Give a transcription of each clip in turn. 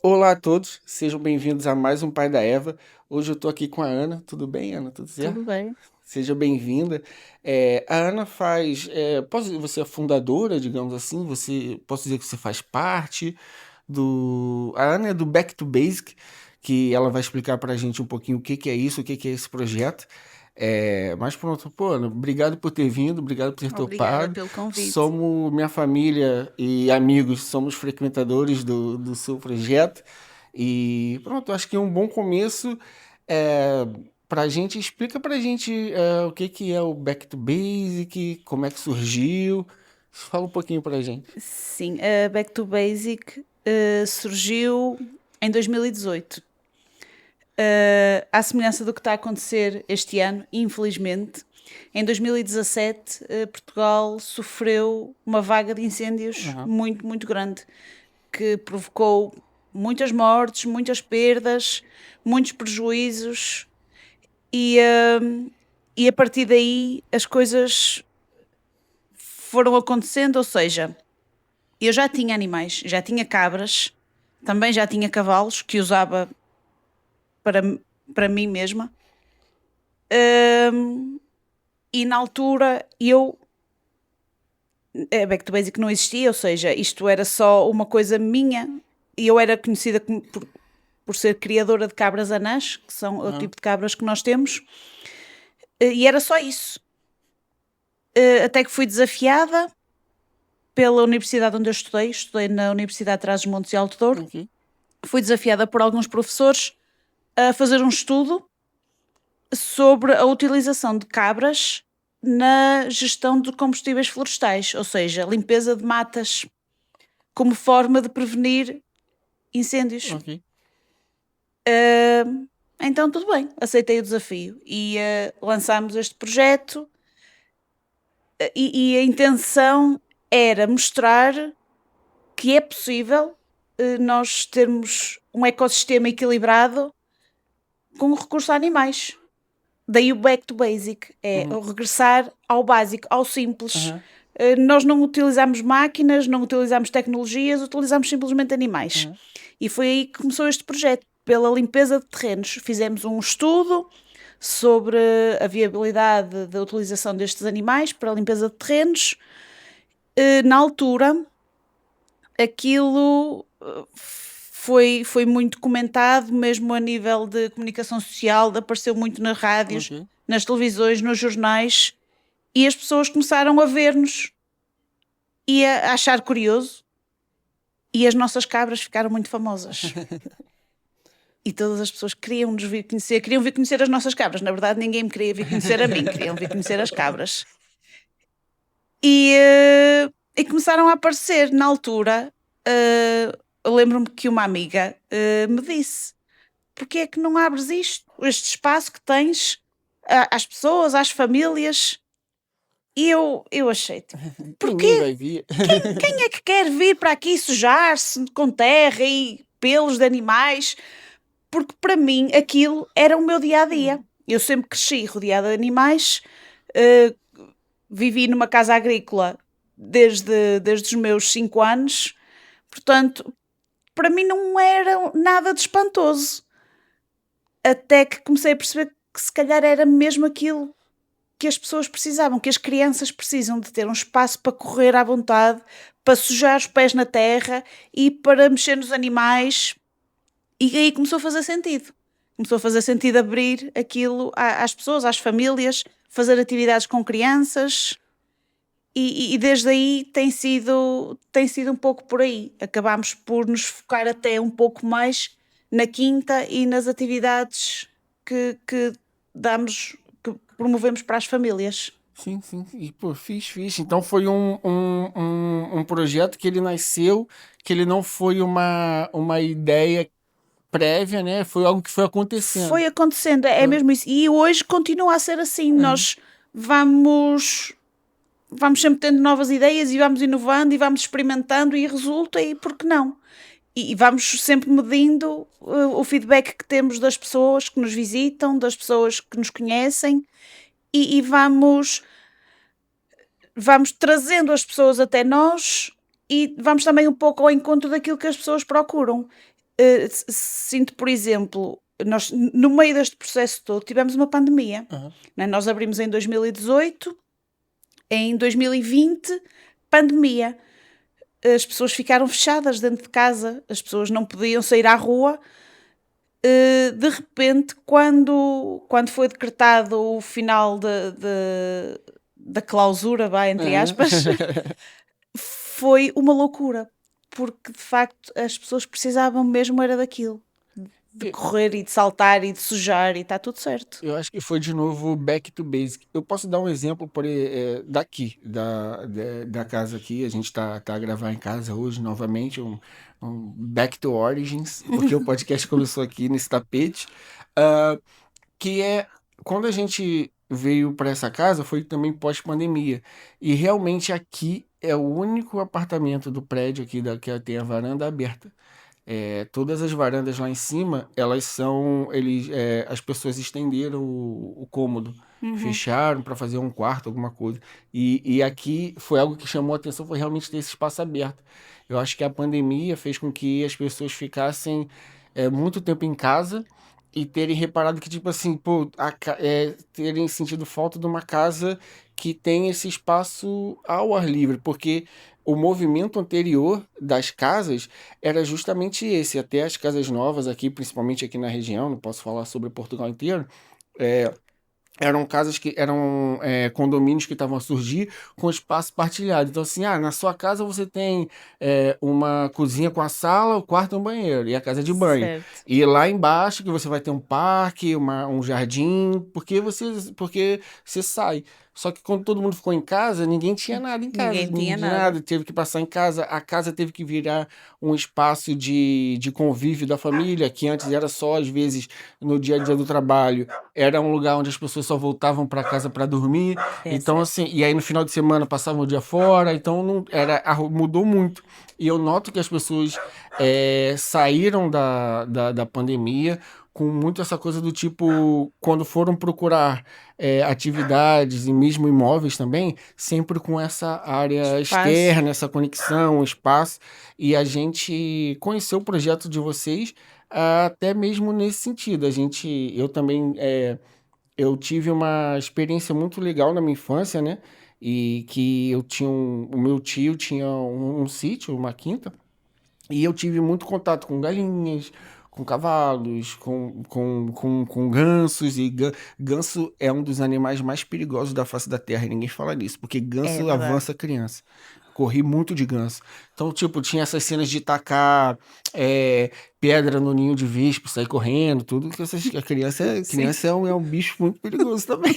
Olá a todos, sejam bem-vindos a mais um Pai da Eva. Hoje eu tô aqui com a Ana. Tudo bem, Ana? Tudo certo? Tudo bem. Seja bem-vinda. A Ana faz. Você é fundadora, digamos assim? Posso dizer que você faz parte do. A Ana é do Back to Basic, que ela vai explicar pra gente um pouquinho o que que é isso, o que que é esse projeto. Mas pronto, pô, Ana, obrigado por ter vindo, obrigado por ter Obrigada topado. pelo convite. Somos, minha família e amigos, somos frequentadores do seu projeto. E pronto, acho que é um bom começo. É, Pra gente, explica pra gente o que que é o Back to Basic, como é que surgiu. Fala um pouquinho pra gente. Sim, a Back to Basic surgiu em 2018. À semelhança do que está a acontecer este ano, infelizmente, em 2017 Portugal sofreu uma vaga de incêndios Aham. muito, muito grande, que provocou muitas mortes, muitas perdas, muitos prejuízos e, e a partir daí as coisas foram acontecendo, ou seja, eu já tinha animais, já tinha cabras, também já tinha cavalos que usava para, para mim mesma. E na altura a Back to Basic não existia, ou seja, isto era só uma coisa minha e eu era conhecida por ser criadora de cabras anãs, que são o Aham. tipo de cabras que nós temos, e era só isso. Até que fui desafiada pela universidade onde eu estudei na Universidade de Trás-os-Montes e Alto Douro, Ok. fui desafiada por alguns professores a fazer um estudo sobre a utilização de cabras na gestão de combustíveis florestais, ou seja, limpeza de matas, como forma de prevenir incêndios. Ok. Então, tudo bem, aceitei o desafio e lançámos este projeto. E a intenção era mostrar que é possível nós termos um ecossistema equilibrado com o recurso a animais. Daí o back to basic, é Uhum. o regressar ao básico, ao simples. Aham. Nós não utilizamos máquinas, não utilizamos tecnologias, utilizamos simplesmente animais. Aham. E foi aí que começou este projeto, pela limpeza de terrenos. Fizemos um estudo sobre a viabilidade da utilização destes animais para a limpeza de terrenos. Na altura, aquilo foi muito comentado, mesmo a nível de comunicação social, apareceu muito nas rádios, Ok. nas televisões, nos jornais, e as pessoas começaram a ver-nos e a achar curioso, e as nossas cabras ficaram muito famosas. E todas as pessoas queriam nos vir conhecer, queriam vir conhecer as nossas cabras. Na verdade, ninguém me queria vir conhecer a mim, queriam vir conhecer as cabras. E começaram a aparecer na altura. Eu lembro-me que uma amiga me disse: porque é que não abres este espaço que tens às pessoas, às famílias? E eu achei, tipo, Ninguém porquê? vai vir. Quem é que quer vir para aqui sujar-se com terra e pelos de animais? Porque para mim aquilo era o meu dia a dia. Uhum. Eu sempre cresci rodeada de animais, eh, vivi numa casa agrícola desde os meus 5 anos, portanto, para mim não era nada de espantoso. Até que comecei a perceber que se calhar era mesmo aquilo que as pessoas precisavam, que as crianças precisam de ter um espaço para correr à vontade, para sujar os pés na terra e para mexer nos animais. E aí começou a fazer sentido. Começou a fazer sentido abrir aquilo às pessoas, às famílias, fazer atividades com crianças. E desde aí tem sido um pouco por aí. Acabámos por nos focar até um pouco mais na quinta e nas atividades que damos, que promovemos para as famílias. Sim, sim. E, pô, fiz. Então foi um projeto que ele nasceu, que ele não foi uma ideia prévia, né? Foi algo que foi acontecendo. Foi acontecendo, é Foi. mesmo isso. E hoje continua a ser assim. Aham. Nós vamos, vamos sempre tendo novas ideias e vamos inovando e vamos experimentando e resulta, e por que não? E vamos sempre medindo o feedback que temos das pessoas que nos visitam, das pessoas que nos conhecem e vamos trazendo as pessoas até nós e vamos também um pouco ao encontro daquilo que as pessoas procuram. Sinto, por exemplo, nós no meio deste processo todo tivemos uma pandemia, Aham. né? Nós abrimos em 2018, em 2020, pandemia. As pessoas ficaram fechadas dentro de casa, as pessoas não podiam sair à rua. De repente, quando foi decretado o final da clausura, vai, entre Aham. aspas, foi uma loucura, porque de facto as pessoas precisavam mesmo era daquilo, de E- correr e de saltar e de sujar e está tudo certo. Eu acho que foi de novo back to basic. Eu posso dar um exemplo daqui, da casa aqui. A gente tá a gravar em casa hoje novamente, um back to origins, porque o podcast começou aqui nesse tapete. Ah, que é quando a gente veio para essa casa foi também pós-pandemia e realmente aqui é o único apartamento do prédio aqui que tem a varanda aberta. Todas as varandas lá em cima, as pessoas estenderam o cômodo, Uhum. fecharam para fazer um quarto, alguma coisa. E aqui foi algo que chamou a atenção, foi realmente ter esse espaço aberto. Eu acho que a pandemia fez com que as pessoas ficassem muito tempo em casa e terem reparado que, tipo assim, pô, terem sentido falta de uma casa que tem esse espaço ao ar livre, porque o movimento anterior das casas era justamente esse, até as casas novas aqui, principalmente aqui na região, não posso falar sobre Portugal inteiro, é, eram casas que eram condomínios que estavam a surgir com espaço partilhado. Então, assim, na sua casa você tem uma cozinha com a sala, o quarto e um banheiro, e a casa de banho. Certo. E lá embaixo que você vai ter um parque, um jardim, porque você sai. Só que quando todo mundo ficou em casa, ninguém tinha nada em casa, Ninguém tinha ninguém nada. nada, teve que passar em casa, a casa teve que virar um espaço de convívio da família, que antes era só, às vezes, no dia a dia do trabalho, era um lugar onde as pessoas só voltavam para casa para dormir. É Então, certo. assim, e aí no final de semana passavam o dia fora, então não era, mudou muito. E eu noto que as pessoas saíram da pandemia com muito essa coisa do tipo, quando foram procurar atividades e mesmo imóveis também, sempre com essa área Espaço. externa, essa conexão, espaço. E a gente conheceu o projeto de vocês até mesmo nesse sentido. Eu também eu tive uma experiência muito legal na minha infância, né? E que o meu tio tinha um sítio, uma quinta, e eu tive muito contato com galinhas, com cavalos, com gansos, e ganso é um dos animais mais perigosos da face da Terra, e ninguém fala nisso, porque É ganso verdade. avança criança. Corri muito de ganso. Então, tipo, tinha essas cenas de tacar é, pedra no ninho de vespa, sair correndo, tudo que a criança, Sim. criança é um bicho muito perigoso também.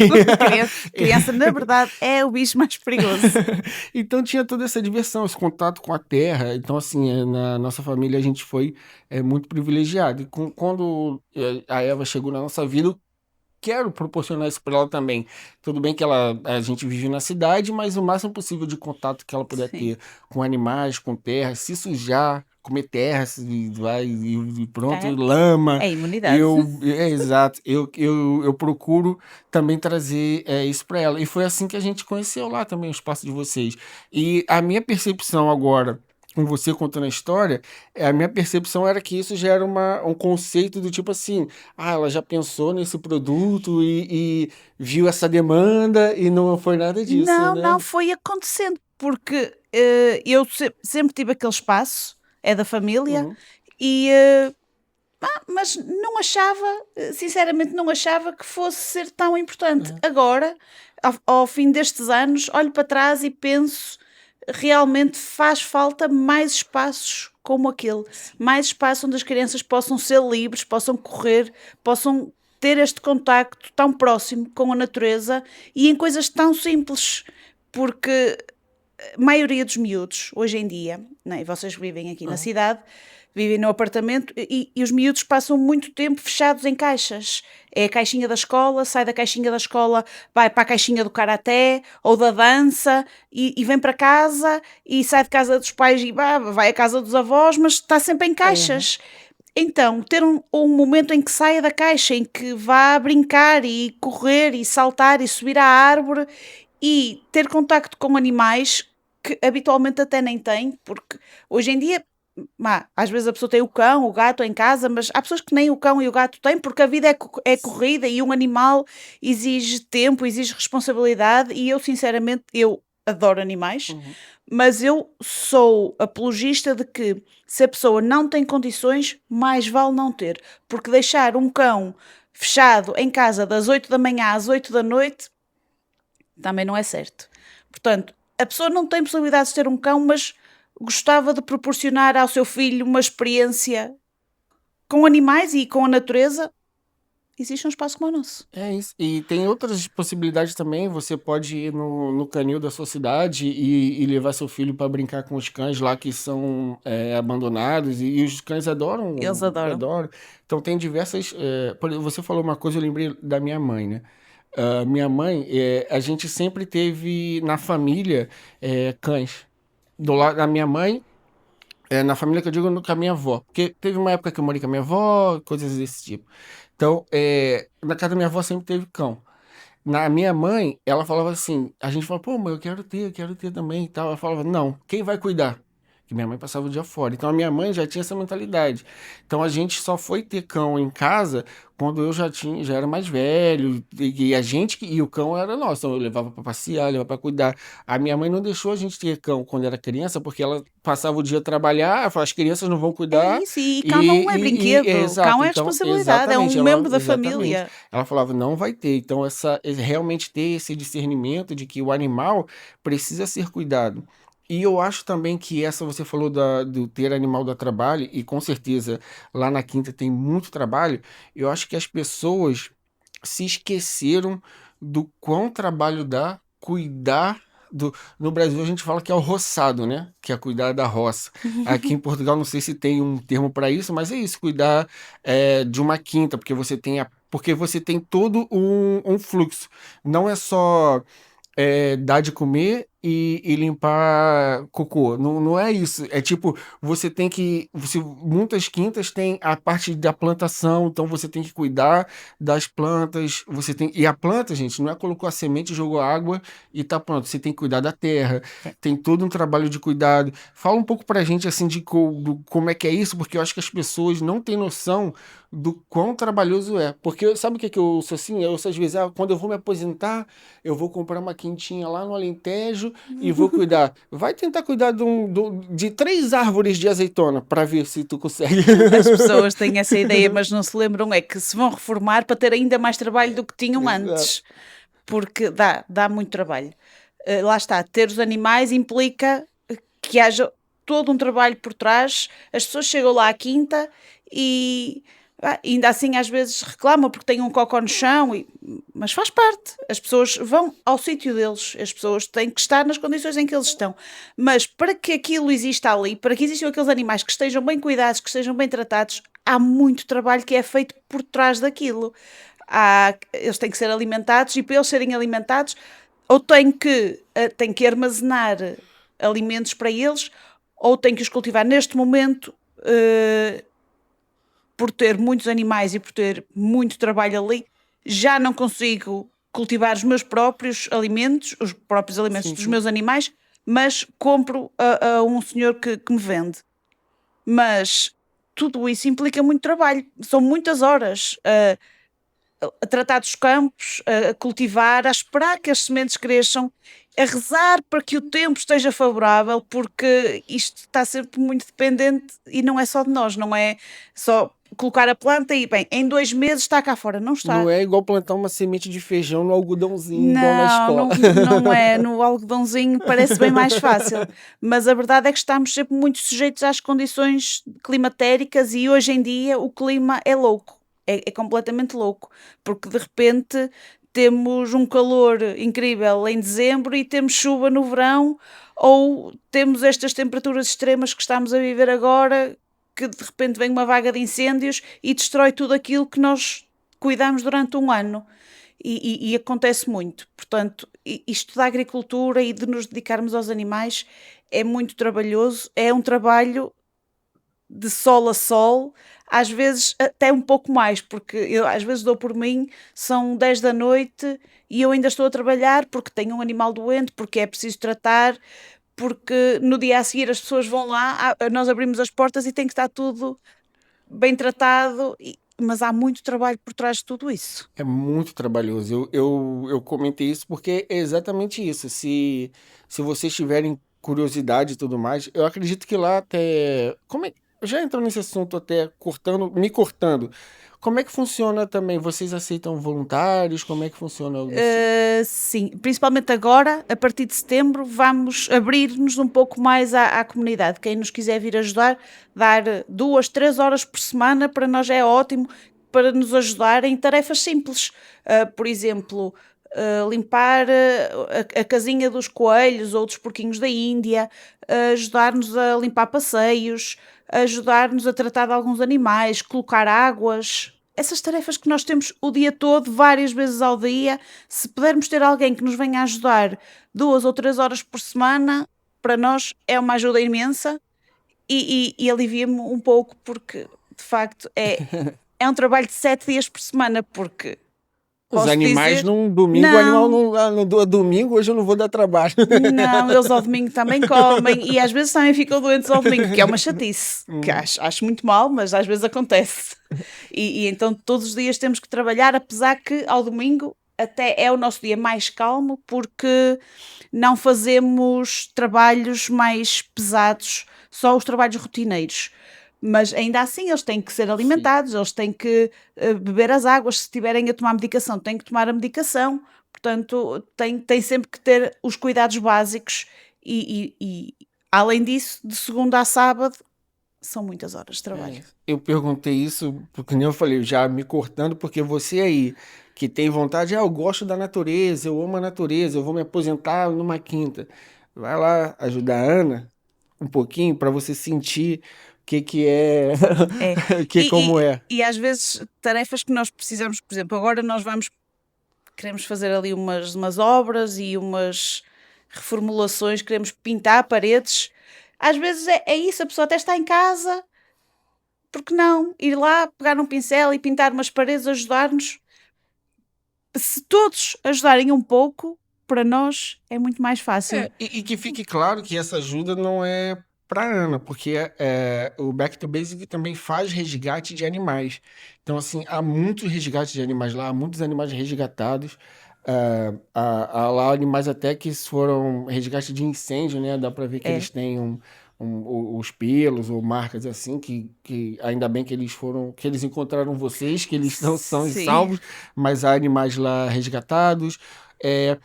Criança, na verdade, é o bicho mais perigoso. Então tinha toda essa diversão, esse contato com a terra. Então, assim, na nossa família a gente foi muito privilegiado. E quando a Eva chegou na nossa vida, eu quero proporcionar isso para ela também. Tudo bem que a gente vive na cidade, mas o máximo possível de contato que ela puder Sim. ter com animais, com terra, se sujar, comer terra, e pronto, É, lama. é imunidade. Exato, eu procuro também trazer isso para ela. E foi assim que a gente conheceu lá também o espaço de vocês. E a minha percepção agora, com você contando a história, a minha percepção era que isso já era um conceito do tipo assim, ela já pensou nesse produto e viu essa demanda e não foi nada disso, Não, não né? foi acontecendo, porque eu sempre tive aquele espaço, é da família, Uhum. e, mas não achava, sinceramente, não achava que fosse ser tão importante. É. Agora, ao fim destes anos, olho para trás e penso, realmente faz falta mais espaços como aquele, mais espaço onde as crianças possam ser livres, possam correr, possam ter este contacto tão próximo com a natureza e em coisas tão simples, porque a maioria dos miúdos, hoje em dia, né, e vocês vivem aqui na Uhum. cidade, vivem no apartamento e os miúdos passam muito tempo fechados em caixas. É a caixinha da escola, sai da caixinha da escola, vai para a caixinha do karaté ou da dança e vem para casa e sai de casa dos pais e vai à casa dos avós, mas está sempre em Uhum. caixas. Então, ter um momento em que saia da caixa, em que vá brincar e correr e saltar e subir à árvore e ter contacto com animais que habitualmente até nem tem, porque hoje em dia, às vezes a pessoa tem o cão, o gato em casa, mas há pessoas que nem o cão e o gato têm, porque a vida é corrida e um animal exige tempo, exige responsabilidade, e eu sinceramente, eu adoro animais, Uhum. mas eu sou apologista de que se a pessoa não tem condições, mais vale não ter, porque deixar um cão fechado em casa das 8 da manhã às 8 da noite também não é certo. Portanto, a pessoa não tem possibilidade de ter um cão, mas gostava de proporcionar ao seu filho uma experiência com animais e com a natureza. Existe um espaço como o nosso. É isso. E tem outras possibilidades também. Você pode ir no canil da sua cidade e levar seu filho para brincar com os cães lá que são abandonados. E os cães Eles adoram, adoram. adoram. Então tem diversas. Você falou uma coisa, eu lembrei da minha mãe, né? Minha mãe, a gente sempre teve na família cães. Do lado da minha mãe, na família que eu digo, com a minha avó. Porque teve uma época que eu morei com a minha avó, coisas desse tipo. Então, na casa da minha avó sempre teve cão. Na minha mãe, ela falava assim, a gente falava, pô, mãe, eu quero ter também e tal. Ela falava, não, quem vai cuidar? Que minha mãe passava o dia fora. Então a minha mãe já tinha essa mentalidade. Então a gente só foi ter cão em casa quando eu já era mais velho, e a gente e o cão era nosso. Então eu levava para passear, levava para cuidar. A minha mãe não deixou a gente ter cão quando era criança, porque ela passava o dia a trabalhar, ela falava, as crianças não vão É cuidar. isso, e cão não é brinquedo, cão Exato, é então, responsabilidade, é exatamente, um ela, membro da exatamente. família. Ela falava, não vai ter. Então, realmente ter esse discernimento de que o animal precisa ser cuidado. E eu acho também que essa, você falou do ter animal dá trabalho, e com certeza lá na Quinta tem muito trabalho. Eu acho que as pessoas se esqueceram do quão trabalho dá cuidar do. No Brasil a gente fala que é o roçado, né? Que é cuidar da roça. Aqui em Portugal não sei se tem um termo para isso, mas é isso, cuidar de uma quinta, porque você tem todo um fluxo. Não é só dar de comer e limpar cocô. Não, não é isso. É tipo, muitas quintas têm a parte da plantação, então você tem que cuidar das plantas. E a planta, gente, não é colocou a semente, jogou água e tá pronto. Você tem que cuidar da terra. Tem todo um trabalho de cuidado. Fala um pouco pra gente assim do como é que é isso, porque eu acho que as pessoas não têm noção do quão trabalhoso é. Porque sabe o que que eu sou assim? Eu sou às vezes, quando eu vou me aposentar, eu vou comprar uma quintinha lá no Alentejo e vou cuidar. Vai tentar cuidar de 3 árvores de azeitona para ver se tu consegue. As pessoas têm essa ideia, mas não se lembram é que se vão reformar para ter ainda mais trabalho do que tinham Exato. antes, porque dá muito trabalho. Lá está, ter os animais implica que haja todo um trabalho por trás. As pessoas chegam lá à quinta e ainda assim às vezes reclamam porque têm um cocó no chão, mas faz parte. As pessoas vão ao sítio deles, as pessoas têm que estar nas condições em que eles estão. Mas para que aquilo exista ali, para que existam aqueles animais que estejam bem cuidados, que estejam bem tratados, há muito trabalho que é feito por trás daquilo. Eles têm que ser alimentados, e para eles serem alimentados, ou têm que armazenar alimentos para eles, ou têm que os cultivar neste momento. Por ter muitos animais e por ter muito trabalho ali, já não consigo cultivar os meus próprios alimentos, os próprios alimentos Sim, dos sim. meus animais, mas compro a um senhor que me vende. Mas tudo isso implica muito trabalho, são muitas horas a tratar dos campos, a cultivar, a esperar que as sementes cresçam, a rezar para que o tempo esteja favorável, porque isto está sempre muito dependente e não é só de nós, não é só colocar a planta e, bem, em 2 meses está cá fora. Não Não está. é igual plantar uma semente de feijão no algodãozinho, igual na Não, escola. não, não é. No algodãozinho parece bem mais fácil, mas a verdade é que estamos sempre muito sujeitos às condições climatéricas e hoje em dia o clima é louco, é completamente louco, porque de repente temos um calor incrível em dezembro e temos chuva no verão, ou temos estas temperaturas extremas que estamos a viver agora, que de repente vem uma vaga de incêndios e destrói tudo aquilo que nós cuidamos durante um ano. E acontece muito. Portanto, isto da agricultura e de nos dedicarmos aos animais é muito trabalhoso, é um trabalho de sol a sol, às vezes até um pouco mais, porque eu às vezes dou por mim, são 10 da noite e eu ainda estou a trabalhar porque tenho um animal doente, porque é preciso tratar, porque no dia a seguir as pessoas vão lá, nós abrimos as portas e tem que estar tudo bem tratado, mas há muito trabalho por trás de tudo isso. É muito trabalhoso. Eu comentei isso porque é exatamente isso. Se vocês tiverem curiosidade e tudo mais, eu acredito que lá até. Já entrando nesse assunto até me cortando. Como é que funciona também? Vocês aceitam voluntários? Como é que funciona algo assim? Sim, principalmente agora, a partir de setembro, vamos abrir-nos um pouco mais à comunidade. Quem nos quiser vir ajudar, dar 2, 3 horas por semana, para nós é ótimo, para nos ajudar em tarefas simples. Por exemplo, limpar a casinha dos coelhos ou dos porquinhos da Índia, ajudar-nos a limpar passeios, ajudar-nos a tratar de alguns animais, colocar águas. Essas tarefas que nós temos o dia todo, várias vezes ao dia, se pudermos ter alguém que nos venha ajudar 2 ou 3 horas por semana, para nós é uma ajuda imensa e alivia-me um pouco, porque de facto é um trabalho de 7 dias por semana, porque Os posso animais dizer, num domingo, o animal não, não, não domingo, hoje eu não vou dar trabalho. não, eles ao domingo também comem e às vezes também ficam doentes ao domingo, que é uma chatice, que Hum, acho muito mal, mas às vezes acontece. E então todos os dias temos que trabalhar, apesar que ao domingo até é o nosso dia mais calmo, porque não fazemos trabalhos mais pesados, só os trabalhos rotineiros. Mas ainda assim eles têm que ser sim. alimentados, eles têm que beber as águas, se estiverem a tomar medicação, têm que tomar a medicação. Portanto, tem sempre que ter os cuidados básicos além disso, de segunda a sábado, são muitas horas de trabalho. Eu perguntei isso, porque nem eu falei, já me cortando, porque você aí, que tem vontade, eu gosto da natureza, eu amo a natureza, eu vou me aposentar numa quinta. Vai lá ajudar a Ana um pouquinho para você sentir o que que é, É. como é. E às vezes tarefas que nós precisamos, por exemplo, agora queremos fazer ali umas obras e umas reformulações, queremos pintar paredes. Às vezes é isso, a pessoa até está em casa, porque não? Ir lá, pegar um pincel e pintar umas paredes, ajudar-nos. Se todos ajudarem um pouco, para nós é muito mais fácil. E que fique claro que essa ajuda não é para Ana, porque o Back to Basic também faz resgate de animais. Então, assim, há muitos resgates de animais lá, há muitos animais resgatados. Há lá animais até que foram resgate de incêndio, né? Dá para ver que É, eles têm os pelos ou marcas assim, que ainda bem que eles encontraram vocês, que eles não são sim, salvos, mas há animais lá resgatados. É,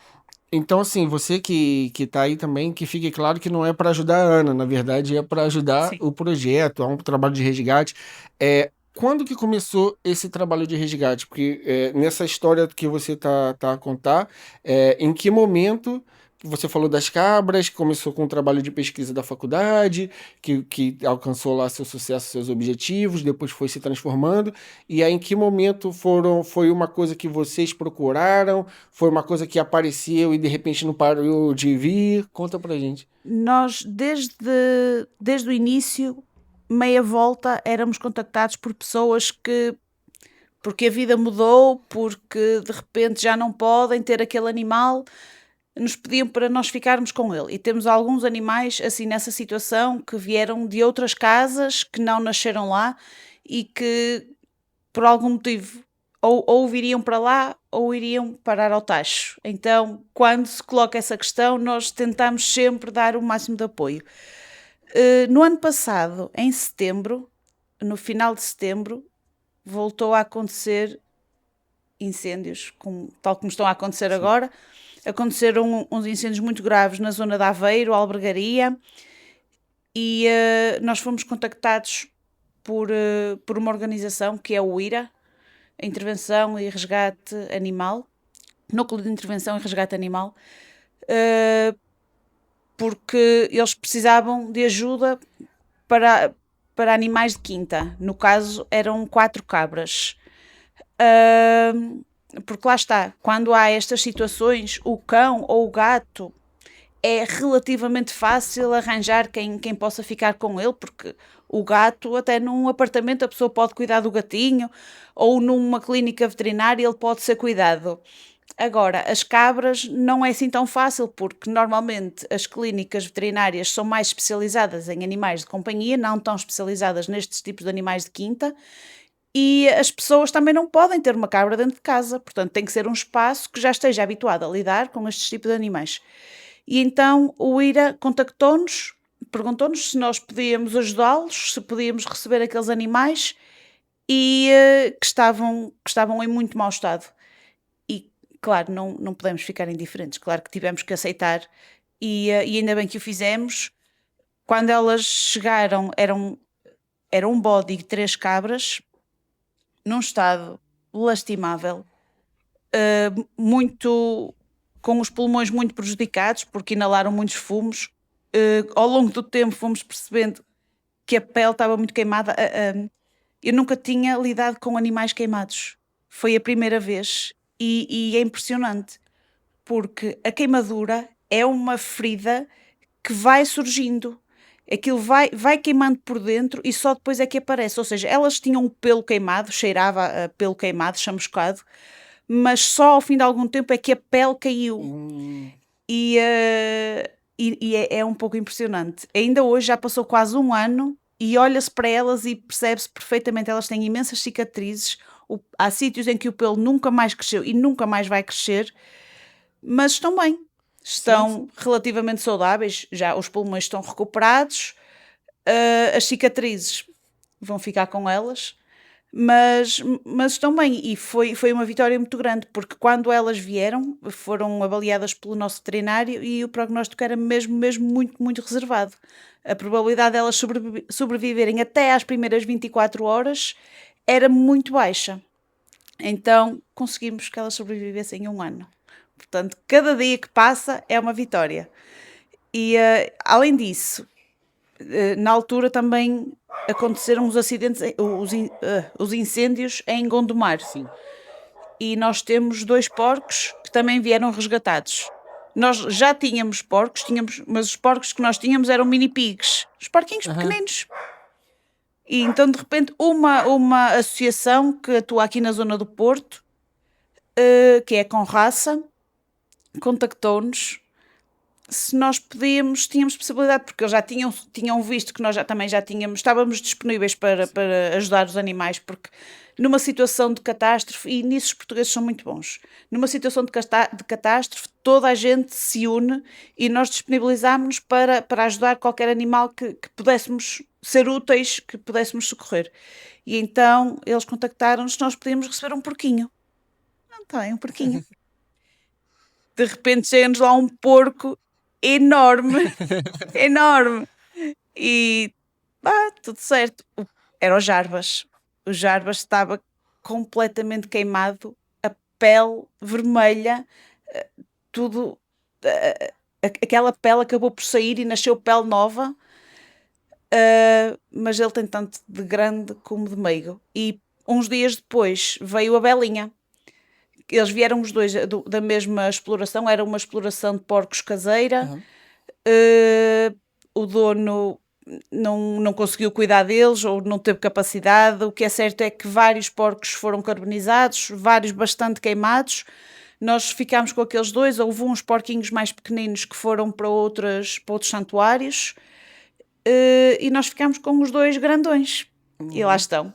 então, assim, você que tá aí também, que fique claro que não é para ajudar a Ana, na verdade é para ajudar sim. o projeto, é um trabalho de resgate. Quando que começou esse trabalho de resgate? Porque nessa história que você tá a contar, em que momento você falou das cabras, que começou com o trabalho de pesquisa da faculdade, que alcançou lá seu sucesso, seus objetivos, depois foi se transformando, e aí em que momento foi uma coisa que vocês procuraram? Foi uma coisa que apareceu e de repente não parou de vir? Conta pra gente. Nós, desde o início, meia volta, éramos contactados por pessoas porque a vida mudou, porque de repente já não podem ter aquele animal, nos pediam para nós ficarmos com ele. E temos alguns animais assim nessa situação que vieram de outras casas, que não nasceram lá e que por algum motivo ou viriam para lá ou iriam parar ao tacho. Então, quando se coloca essa questão, nós tentamos sempre dar o máximo de apoio. No ano passado, em setembro, no final de setembro, voltou a acontecer incêndios, tal como estão a acontecer Sim. agora. Aconteceram uns incêndios muito graves na zona de Aveiro, Albergaria, e nós fomos contactados por uma organização que é o IRA, a Intervenção e Resgate Animal, Núcleo de Intervenção e Resgate Animal, porque eles precisavam de ajuda para, para animais de quinta. No caso, eram 4 cabras. Porque lá está, quando há estas situações, o cão ou o gato é relativamente fácil arranjar quem possa ficar com ele, porque o gato, até num apartamento, a pessoa pode cuidar do gatinho, ou numa clínica veterinária, ele pode ser cuidado. Agora, as cabras não é assim tão fácil, porque normalmente as clínicas veterinárias são mais especializadas em animais de companhia, não tão especializadas nestes tipos de animais de quinta, e as pessoas também não podem ter uma cabra dentro de casa, portanto tem que ser um espaço que já esteja habituado a lidar com estes tipos de animais. E então o IRA contactou-nos, perguntou-nos se nós podíamos ajudá-los, se podíamos receber aqueles animais e que estavam em muito mau estado. E, claro, não podemos ficar indiferentes, claro que tivemos que aceitar e ainda bem que o fizemos. Quando elas chegaram, era um bode e 3 cabras, num estado lastimável, muito com os pulmões muito prejudicados, porque inalaram muitos fumos. Ao longo do tempo fomos percebendo que a pele estava muito queimada. Eu nunca tinha lidado com animais queimados. Foi a primeira vez e é impressionante, porque a queimadura é uma ferida que vai surgindo. Aquilo vai queimando por dentro e só depois é que aparece. Ou seja, elas tinham o pelo queimado, cheirava a pelo queimado, chamuscado, mas só ao fim de algum tempo é que a pele caiu. E, é um pouco impressionante. Ainda hoje já passou quase um ano e olha-se para elas e percebe-se perfeitamente. Elas têm imensas cicatrizes. Há sítios em que o pelo nunca mais cresceu e nunca mais vai crescer, mas estão bem. Estão relativamente saudáveis. Já os pulmões estão recuperados, as cicatrizes vão ficar com elas. Mas estão bem, e foi uma vitória muito grande, porque quando elas vieram, foram avaliadas pelo nosso veterinário e o prognóstico era mesmo muito, muito reservado. A probabilidade de elas sobreviverem até às primeiras 24 horas era muito baixa. Então conseguimos que elas sobrevivessem um ano. Portanto, cada dia que passa é uma vitória. E além disso, na altura também aconteceram os acidentes, os incêndios em Gondomar. Sim. E nós temos 2 porcos que também vieram resgatados. Nós já tínhamos porcos, mas os porcos que nós tínhamos eram mini pigs, os porquinhos pequeninos. E então, de repente, uma associação que atua aqui na zona do Porto, que é com raça, contactou-nos se nós tínhamos possibilidade, porque eles já tinham visto que nós também já estávamos disponíveis para ajudar os animais, porque numa situação de catástrofe, e nisso os portugueses são muito bons, numa situação de catástrofe, toda a gente se une e nós disponibilizámos-nos para ajudar qualquer animal que pudéssemos ser úteis, que pudéssemos socorrer. E então eles contactaram-nos se nós podíamos receber um porquinho. Não tem, um porquinho. De repente chega-nos lá um porco enorme, enorme. E tudo certo. Era o Jarbas. O Jarbas estava completamente queimado, a pele vermelha, tudo. Aquela pele acabou por sair e nasceu pele nova, mas ele tem tanto de grande como de meigo. E uns dias depois veio a Belinha. Eles vieram os dois da mesma exploração, era uma exploração de porcos caseira. O dono não conseguiu cuidar deles ou não teve capacidade. O que é certo é que vários porcos foram carbonizados, vários bastante queimados. Nós ficámos com aqueles 2, houve uns porquinhos mais pequeninos que foram para outros santuários, e nós ficámos com os 2 grandões. E lá estão.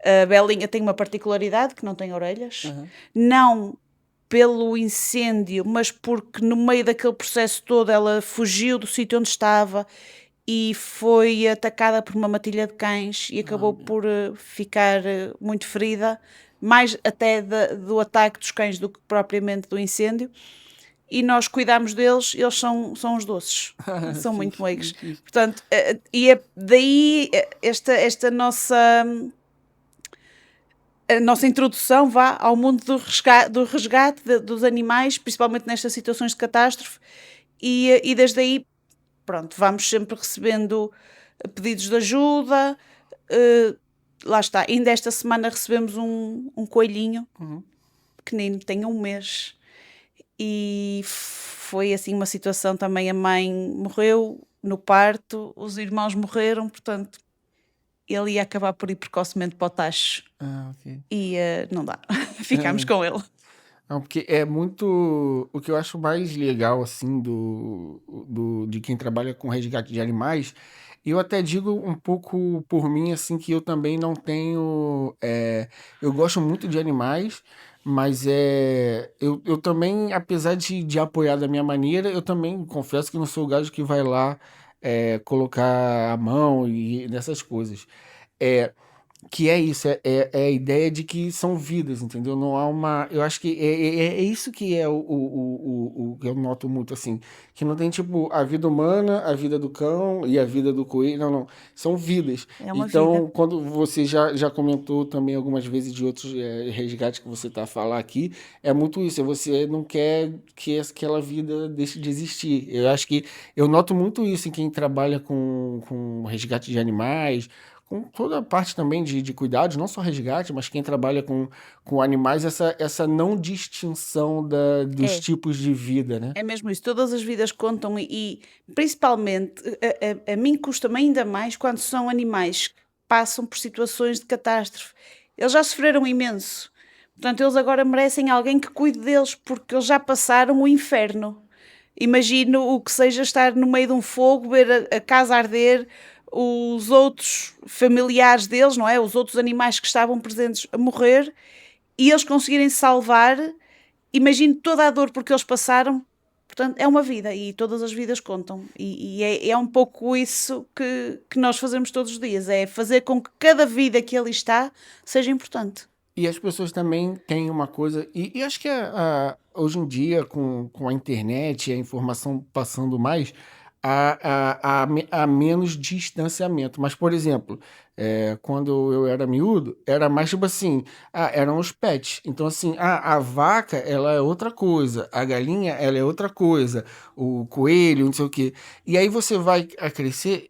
A Belinha tem uma particularidade, que não tem orelhas. Não pelo incêndio, mas porque no meio daquele processo todo ela fugiu do sítio onde estava e foi atacada por uma matilha de cães e acabou por ficar muito ferida, mais até do ataque dos cães do que propriamente do incêndio. E nós cuidamos deles, eles são os doces, são muito meigos. Portanto, e é daí esta a nossa introdução ao mundo do resgate dos animais, principalmente nestas situações de catástrofe, e desde aí, pronto, vamos sempre recebendo pedidos de ajuda. Lá está, ainda esta semana recebemos um coelhinho pequenino, tem 1 mês, e foi assim uma situação também. A mãe morreu no parto, os irmãos morreram, portanto ele ia acabar por ir precocemente para o tacho. Ok. E não dá, ficámos com ele. Não, porque é muito. O que eu acho mais legal, assim, de quem trabalha com resgate de animais, eu até digo um pouco por mim, assim, que eu também não tenho. Eu gosto muito de animais, mas eu também, apesar de apoiar da minha maneira, eu também confesso que não sou o gajo que vai lá colocar a mão e nessas coisas. É, que é isso, é a ideia de que são vidas, entendeu? Não há uma. Eu acho que é isso que é o que eu noto muito, assim. Que não tem, tipo, a vida humana, a vida do cão e a vida do coelho. Não, não. São vidas. É uma vida. Então, quando você já comentou também algumas vezes de outros resgates que você está a falar aqui, é muito isso. Você não quer que aquela vida deixe de existir. Eu acho que eu noto muito isso em quem trabalha com resgate de animais com toda a parte também de cuidados, não só resgate, mas quem trabalha com animais, essa não distinção dos É, tipos de vida, né? é mesmo isso. Todas as vidas contam e principalmente a mim custa-me ainda mais quando são animais que passam por situações de catástrofe. Eles já sofreram imenso. Portanto, eles agora merecem alguém que cuide deles, porque eles já passaram o inferno. Imagino o que seja estar no meio de um fogo, ver a casa arder, os outros familiares deles, não é? Os outros animais que estavam presentes a morrer e eles conseguirem se salvar. Imagino toda a dor porque eles passaram. Portanto, é uma vida e todas as vidas contam. E é um pouco isso que nós fazemos todos os dias: é fazer com que cada vida que ali está seja importante. E as pessoas também têm uma coisa, e acho que hoje em dia, com a internet e a informação passando mais, há menos distanciamento. Mas, por exemplo, quando eu era miúdo, era mais tipo assim, eram os pets. Então, assim, a vaca, ela é outra coisa, a galinha, ela é outra coisa, o coelho, não sei o quê. E aí você vai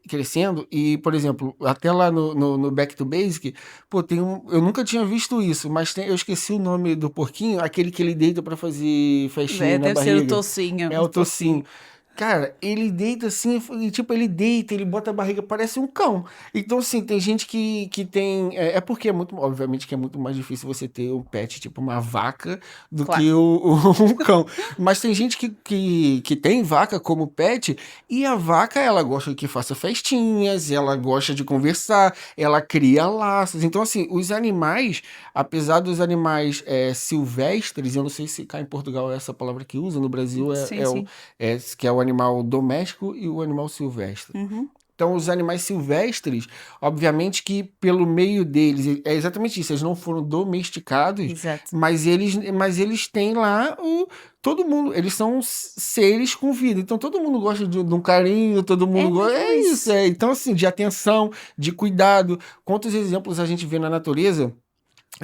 crescendo e, por exemplo, até lá no Back to Basic, pô, eu nunca tinha visto isso, mas eu esqueci o nome do porquinho, aquele que ele deita pra fazer festinha É, na deve ser o barriga. tocinho. É O o tocinho. tocinho. Cara, ele deita assim, e, tipo, ele deita, ele bota a barriga, parece um cão. Então, assim, tem gente que tem. É porque é muito, obviamente, que é muito mais difícil você ter um pet, tipo uma vaca, do Claro. que um cão. Mas tem gente que tem vaca como pet, e a vaca, ela gosta que faça festinhas, ela gosta de conversar, ela cria laços. Então, assim, os animais, apesar dos animais silvestres, eu não sei se cá em Portugal é essa palavra que usa, no Brasil Sim, sim. que é o animal doméstico e o animal silvestre. Uhum. Então, os animais silvestres, obviamente que pelo meio deles, é exatamente isso, eles não foram domesticados, Exato. mas eles têm lá todo mundo, eles são seres com vida, então todo mundo gosta de um carinho, todo É mundo gosta, mesmo é isso, isso. então assim, de atenção, de cuidado, quantos exemplos a gente vê na natureza,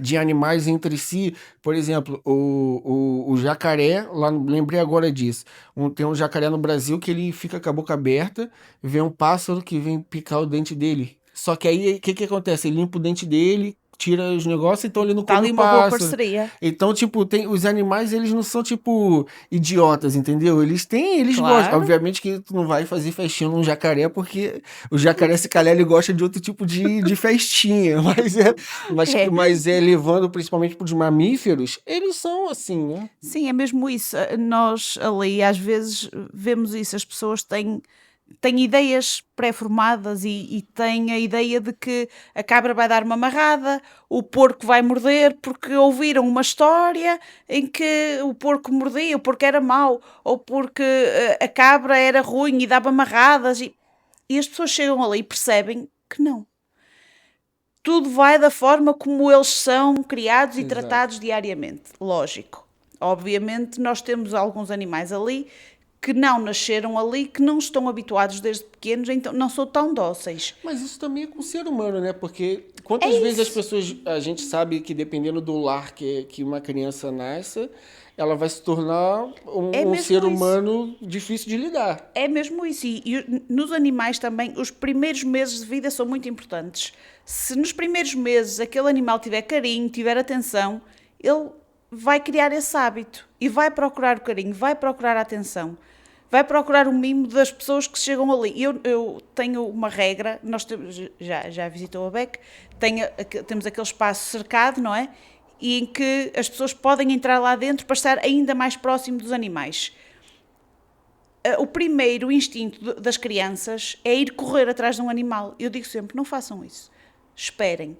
de animais entre si, por exemplo, o jacaré, lá, lembrei agora disso. Tem um jacaré no Brasil que ele fica com a boca aberta, vê um pássaro que vem picar o dente dele. Só que aí, o que que acontece? Ele limpa o dente dele, tira os negócios, então ele não Está come ali o uma boa pássaro. parceria. Então, tipo, os animais, eles não são, tipo, idiotas, entendeu? Eles gostam. Claro. Obviamente que tu não vai fazer festinha num jacaré, porque o jacaré, se calhar, ele gosta de outro tipo de festinha, É. mas levando principalmente para os mamíferos, eles são assim, né? Sim, é mesmo isso. Nós ali às vezes vemos isso. As pessoas têm ideias pré-formadas e têm a ideia de que a cabra vai dar uma marrada, o porco vai morder porque ouviram uma história em que o porco mordia, o porco era mau, ou porque a cabra era ruim e dava marradas. E as pessoas chegam ali e percebem que não. Tudo vai da forma como eles são criados e Exato. tratados diariamente. Lógico. Obviamente, nós temos alguns animais ali que não nasceram ali, que não estão habituados desde pequenos, então não são tão dóceis. Mas isso também é com o ser humano, né? Porque É quantas vezes isso. a gente sabe que dependendo do lar que uma criança nasce, ela vai se tornar É um ser mesmo isso. humano difícil de lidar. É mesmo isso. E nos animais também, os primeiros meses de vida são muito importantes. Se nos primeiros meses aquele animal tiver carinho, tiver atenção, ele vai criar esse hábito e vai procurar o carinho, vai procurar a atenção, vai procurar o mimo das pessoas que chegam ali. Eu tenho uma regra, nós temos, já visitou a BEC, temos aquele espaço cercado, não é? e em que as pessoas podem entrar lá dentro para estar ainda mais próximo dos animais. O primeiro instinto das crianças é ir correr atrás de um animal. Eu digo sempre, não façam isso. Esperem.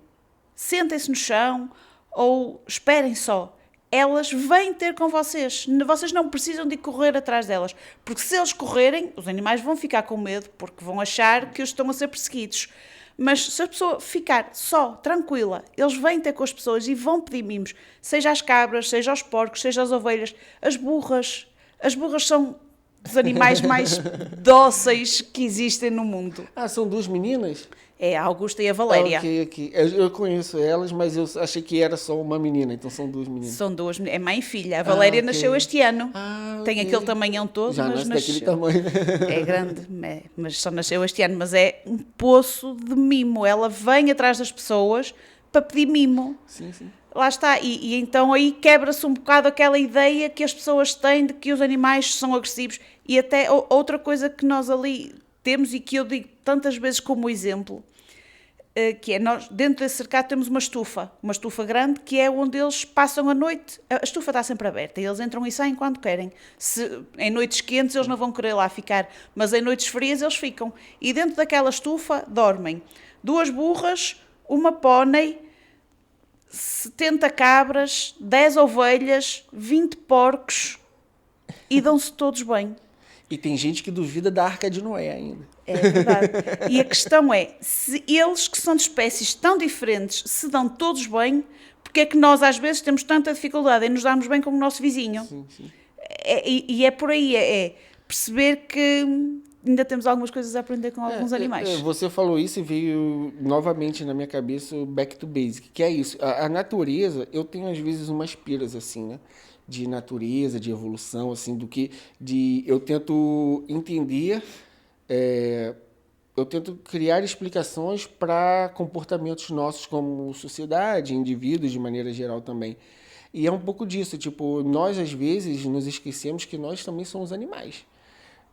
Sentem-se no chão ou esperem só. Elas vêm ter com vocês. Vocês não precisam de correr atrás delas. Porque se eles correrem, os animais vão ficar com medo, porque vão achar que eles estão a ser perseguidos. Mas se a pessoa ficar só, tranquila, eles vêm ter com as pessoas e vão pedir mimos. Seja as cabras, seja os porcos, seja as ovelhas, as burras. As burras são dos animais mais dóceis que existem no mundo. Ah, são 2 meninas? É a Augusta e a Valéria. Ok. Eu conheço elas, mas eu achei que era só uma menina, então são 2 meninas. São 2, é mãe e filha. A Valéria nasceu este ano. Tem aquele tamanhão todo, já mas nasce daquele tamanho. É grande, mas só nasceu este ano. Mas é um poço de mimo. Ela vem atrás das pessoas para pedir mimo. Sim. Lá está. E então aí quebra-se um bocado aquela ideia que as pessoas têm de que os animais são agressivos. E até outra coisa que nós ali temos e que eu digo tantas vezes como exemplo, que é, nós dentro desse cercado temos uma estufa grande, que é onde eles passam a noite. A estufa está sempre aberta e eles entram e saem quando querem. Em noites quentes eles não vão querer lá ficar, mas em noites frias eles ficam. E dentro daquela estufa dormem 2 burras, uma pónei, 70 cabras, 10 ovelhas, 20 porcos e dão-se todos bem. E tem gente que duvida da Arca de Noé ainda. É verdade. E a questão é, se eles que são de espécies tão diferentes se dão todos bem, porque é que nós às vezes temos tanta dificuldade em nos darmos bem com o nosso vizinho? Sim. E é por aí, é perceber que ainda temos algumas coisas a aprender com alguns animais. Você falou isso e veio novamente na minha cabeça o back to basic, que é isso. A natureza, eu tenho às vezes umas piras assim, né? De natureza, de evolução, assim, eu tento entender, eu tento criar explicações para comportamentos nossos como sociedade, indivíduos de maneira geral também. E é um pouco disso, tipo, nós às vezes nos esquecemos que nós também somos animais.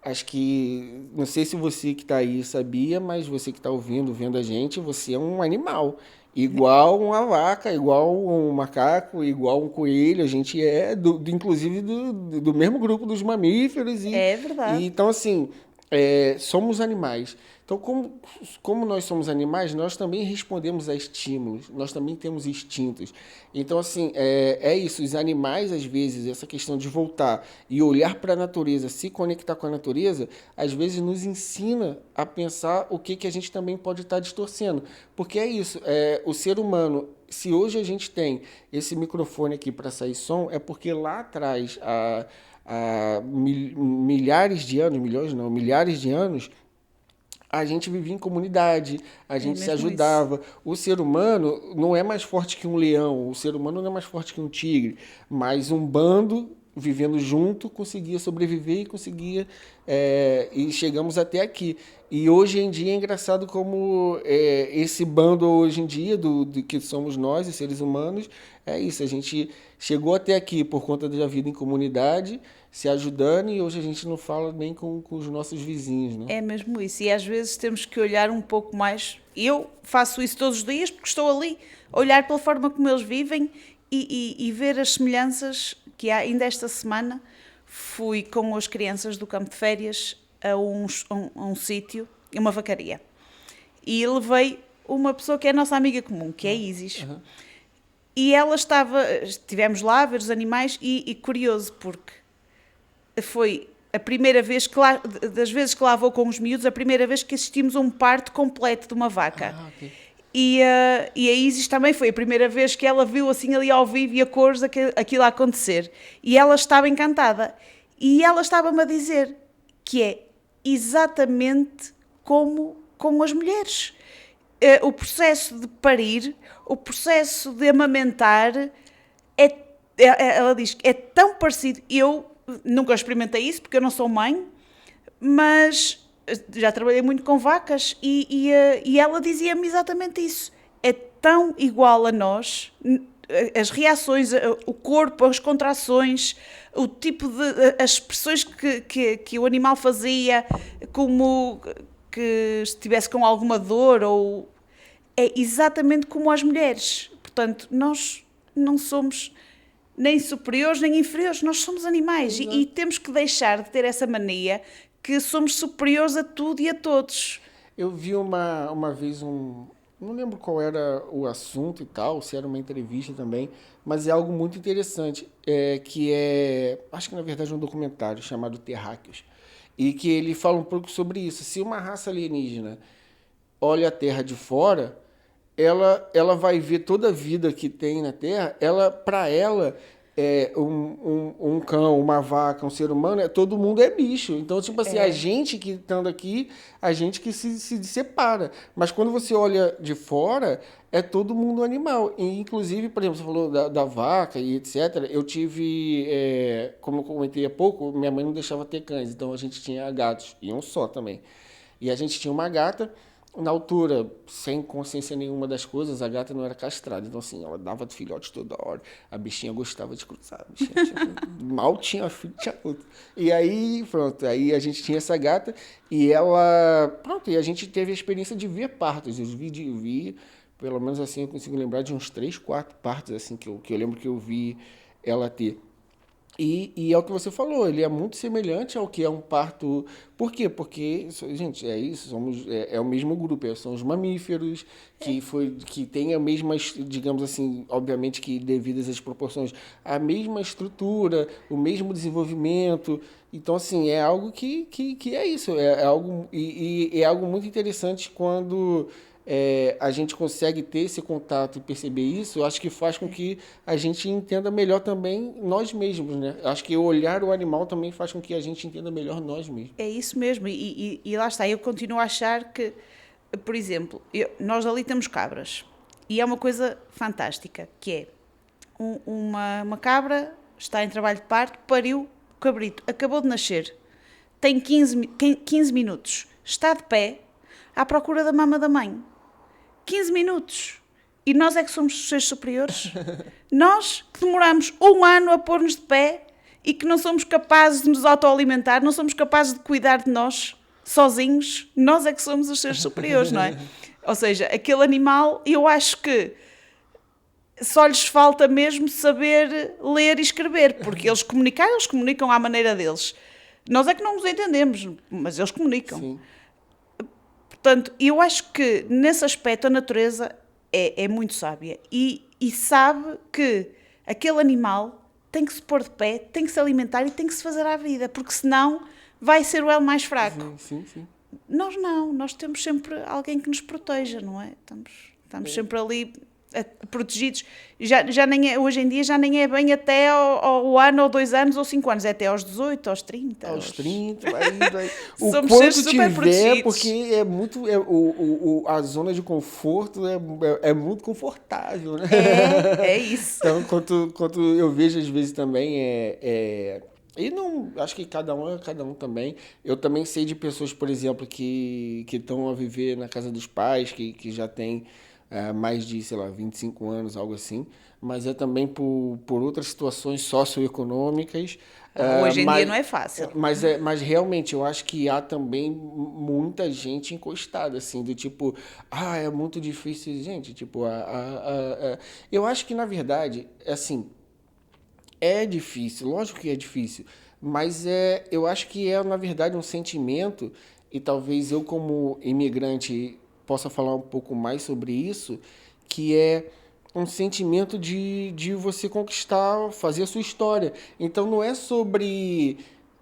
Acho que, não sei se você que está aí sabia, mas você que está ouvindo, vendo a gente, você é um animal. Igual uma vaca, igual um macaco, igual um coelho. A gente é, inclusive, do mesmo grupo dos mamíferos. É verdade. Então, assim, somos animais. Então, como nós somos animais, nós também respondemos a estímulos, nós também temos instintos. Então, assim, é isso. Os animais, às vezes, essa questão de voltar e olhar para a natureza, se conectar com a natureza, às vezes nos ensina a pensar o que a gente também pode estar distorcendo. Porque é isso, o ser humano, se hoje a gente tem esse microfone aqui para sair som, é porque lá atrás, há milhares de anos, a gente vivia em comunidade, a gente se ajudava. Isso. O ser humano não é mais forte que um leão, o ser humano não é mais forte que um tigre, mas um bando vivendo junto conseguia sobreviver e chegamos até aqui. E hoje em dia é engraçado como esse bando hoje em dia, do que somos nós, os seres humanos, é isso, a gente chegou até aqui por conta da vida em comunidade, se ajudando, e hoje a gente não fala nem com os nossos vizinhos, né? É mesmo isso, e às vezes temos que olhar um pouco mais. Eu faço isso todos os dias porque estou ali, olhar pela forma como eles vivem e ver as semelhanças que há. Ainda esta semana fui com as crianças do campo de férias a um sítio, uma vacaria, e levei uma pessoa que é a nossa amiga comum, que é a Isis. Uhum. E ela estivemos lá a ver os animais e curioso, porque foi a primeira vez das vezes que lá vou com os miúdos, a primeira vez que assistimos a um parto completo de uma vaca. Okay. E a Isis também foi a primeira vez que ela viu assim ali ao vivo e a cores aquilo a acontecer. E ela estava encantada. E ela estava-me a dizer que é exatamente como com as mulheres. O processo de parir, o processo de amamentar, ela diz que é tão parecido. Eu nunca experimentei isso, porque eu não sou mãe, mas já trabalhei muito com vacas e ela dizia-me exatamente isso. É tão igual a nós, as reações, o corpo, as contrações, o tipo as expressões que o animal fazia, como que estivesse com alguma dor, ou é exatamente como as mulheres. Portanto, nós não somos nem superiores nem inferiores, nós somos animais e temos que deixar de ter essa mania que somos superiores a tudo e a todos. Eu vi uma vez não lembro qual era o assunto e tal, se era uma entrevista também, mas é algo muito interessante, acho que na verdade é um documentário chamado Terráqueos, e que ele fala um pouco sobre isso. Se uma raça alienígena olha a Terra de fora, ela vai ver toda a vida que tem na Terra, para ela, um cão, uma vaca, um ser humano, todo mundo é bicho. Então, tipo assim, a gente que estando aqui, a gente que se separa. Mas quando você olha de fora, é todo mundo animal. E, inclusive, por exemplo, você falou da vaca e etc. Eu tive, como eu comentei há pouco, minha mãe não deixava ter cães, então a gente tinha gatos, e um só também. E a gente tinha uma gata. Na altura, sem consciência nenhuma das coisas, a gata não era castrada. Então, assim, ela dava filhote toda hora. A bichinha gostava de cruzar. Mal tinha filho, tinha outro. E aí, pronto. Aí a gente tinha essa gata e ela... Pronto, e a gente teve a experiência de ver partos. Eu vi, pelo menos assim, eu consigo lembrar de uns 3, 4 partos, assim, que eu lembro que eu vi ela ter. E é o que você falou, ele é muito semelhante ao que é um parto. Por quê? Porque, gente, é isso, é o mesmo grupo, são os mamíferos, que tem a mesma, digamos assim, obviamente que devidas às proporções, a mesma estrutura, o mesmo desenvolvimento. Então, assim, é algo que é isso, é algo, e é algo muito interessante quando a gente consegue ter esse contato e perceber isso. Eu acho que faz com que a gente entenda melhor também nós mesmos, né? Eu acho que olhar o animal também faz com que a gente entenda melhor nós mesmos. É isso mesmo, e lá está, eu continuo a achar que, por exemplo, nós ali temos cabras, e é uma coisa fantástica, que é uma cabra está em trabalho de parto, pariu o cabrito, acabou de nascer, tem 15 minutos, está de pé à procura da mama da mãe. 15 minutos. E nós é que somos os seres superiores? Nós que demoramos 1 ano a pôr-nos de pé e que não somos capazes de nos autoalimentar, não somos capazes de cuidar de nós sozinhos, nós é que somos os seres superiores, não é? Ou seja, aquele animal, eu acho que só lhes falta mesmo saber ler e escrever, porque eles comunicam à maneira deles. Nós é que não nos entendemos, mas eles comunicam. Sim. Portanto, eu acho que nesse aspecto a natureza é muito sábia e sabe que aquele animal tem que se pôr de pé, tem que se alimentar e tem que se fazer à vida, porque senão vai ser o elo mais fraco. Sim. Nós não, nós temos sempre alguém que nos proteja, não é? Estamos sempre ali protegidos. Já nem é, hoje em dia já nem é bem até ao ano, ou 2 anos, ou 5 anos, é até aos 18, aos 30. Aos 30, vai. O Somos quanto super tiver, protegidos. porque é muito. A zona de conforto é muito confortável, né? É isso. Então, quanto eu vejo às vezes também e não, acho que cada um também. Eu também sei de pessoas, por exemplo, que estão a viver na casa dos pais, que já tem mais de, sei lá, 25 anos, algo assim, mas é também por outras situações socioeconômicas. Hoje em dia não é fácil. Mas realmente eu acho que há também muita gente encostada, assim, do tipo, é muito difícil, gente, tipo, eu acho que na verdade, assim, é difícil, lógico que é difícil, mas eu acho que na verdade, um sentimento, e talvez eu, como imigrante, possa falar um pouco mais sobre isso, que é um sentimento de você conquistar, fazer a sua história. Então não é sobre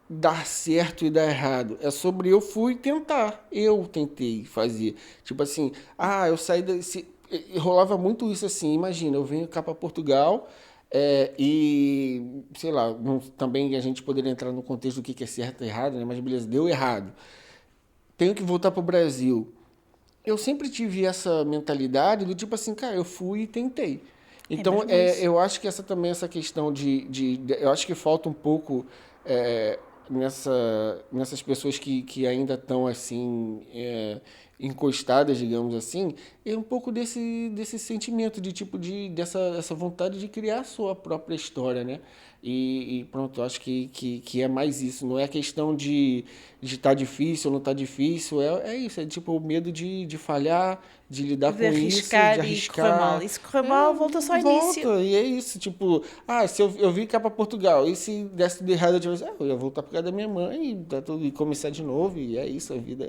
dar certo e dar errado, é sobre eu fui tentar, eu tentei fazer. Tipo assim, eu saí desse. Rolava muito isso assim, imagina, eu venho cá para Portugal. E, sei lá, também a gente poderia entrar no contexto do que é certo e errado, né? Mas beleza, deu errado. Tenho que voltar para o Brasil. Eu sempre tive essa mentalidade do tipo assim, cara, eu fui e tentei. Então, mesmo isso. eu acho que essa questão eu acho que falta um pouco nessas pessoas que ainda estão assim, encostadas, digamos assim, é um pouco desse sentimento de tipo dessa essa vontade de criar a sua própria história, né? E pronto, eu acho que é mais isso. Não é questão de estar difícil ou não estar difícil, é isso, é tipo o medo de falhar, de lidar De com isso, de arriscar e correr mal. arriscar. E se correr É, mal, volta-se ao início. volta, e é isso, tipo, se eu vim cá para Portugal, e se desse tudo errado, eu ia voltar para casa da minha mãe e começar de novo, e é isso, a vida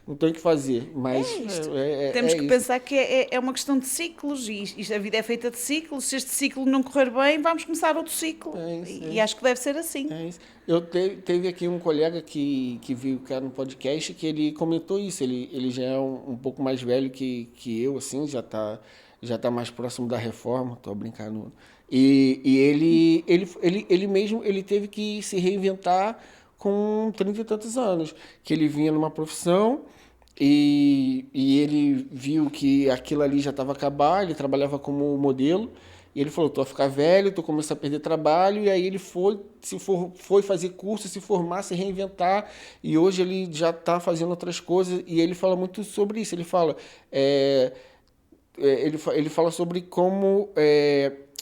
não tem o que fazer, mas É isto. é Temos que isso. pensar que é uma questão de ciclos e a vida é feita de ciclos. Se este ciclo não correr bem, vamos começar outro ciclo. É isso, é E isso. acho que deve ser assim. É isso. Teve aqui um colega que veio cá no podcast que ele comentou isso. Ele já é um pouco mais velho que eu, assim, já tá mais próximo da reforma, tô brincando. E ele mesmo ele teve que se reinventar com 30 e tantos anos. Que ele vinha numa profissão e ele viu que aquilo ali já estava a acabar, ele trabalhava como modelo. E ele falou, tô a ficar velho, tô começando a perder trabalho, e aí ele foi fazer curso, se formar, se reinventar, e hoje ele já está fazendo outras coisas, e ele fala muito sobre isso, ele fala, é, ele fala sobre como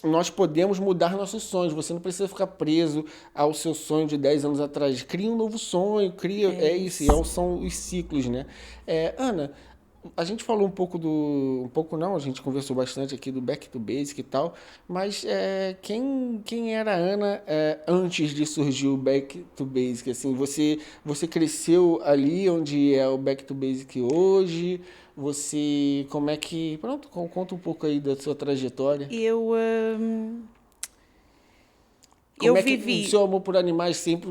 nós podemos mudar nossos sonhos, você não precisa ficar preso ao seu sonho de 10 anos atrás, cria um novo sonho, É é isso, isso. são os ciclos, né? Ana, a gente falou um pouco um pouco não, a gente conversou bastante aqui do Back to Basic e tal, mas quem era a Ana antes de surgir o Back to Basic? Assim, você cresceu ali onde é o Back to Basic hoje? Como é que, pronto, conta um pouco aí da sua trajetória. Eu, hum, eu Como é que o vivi, seu amor por animais sempre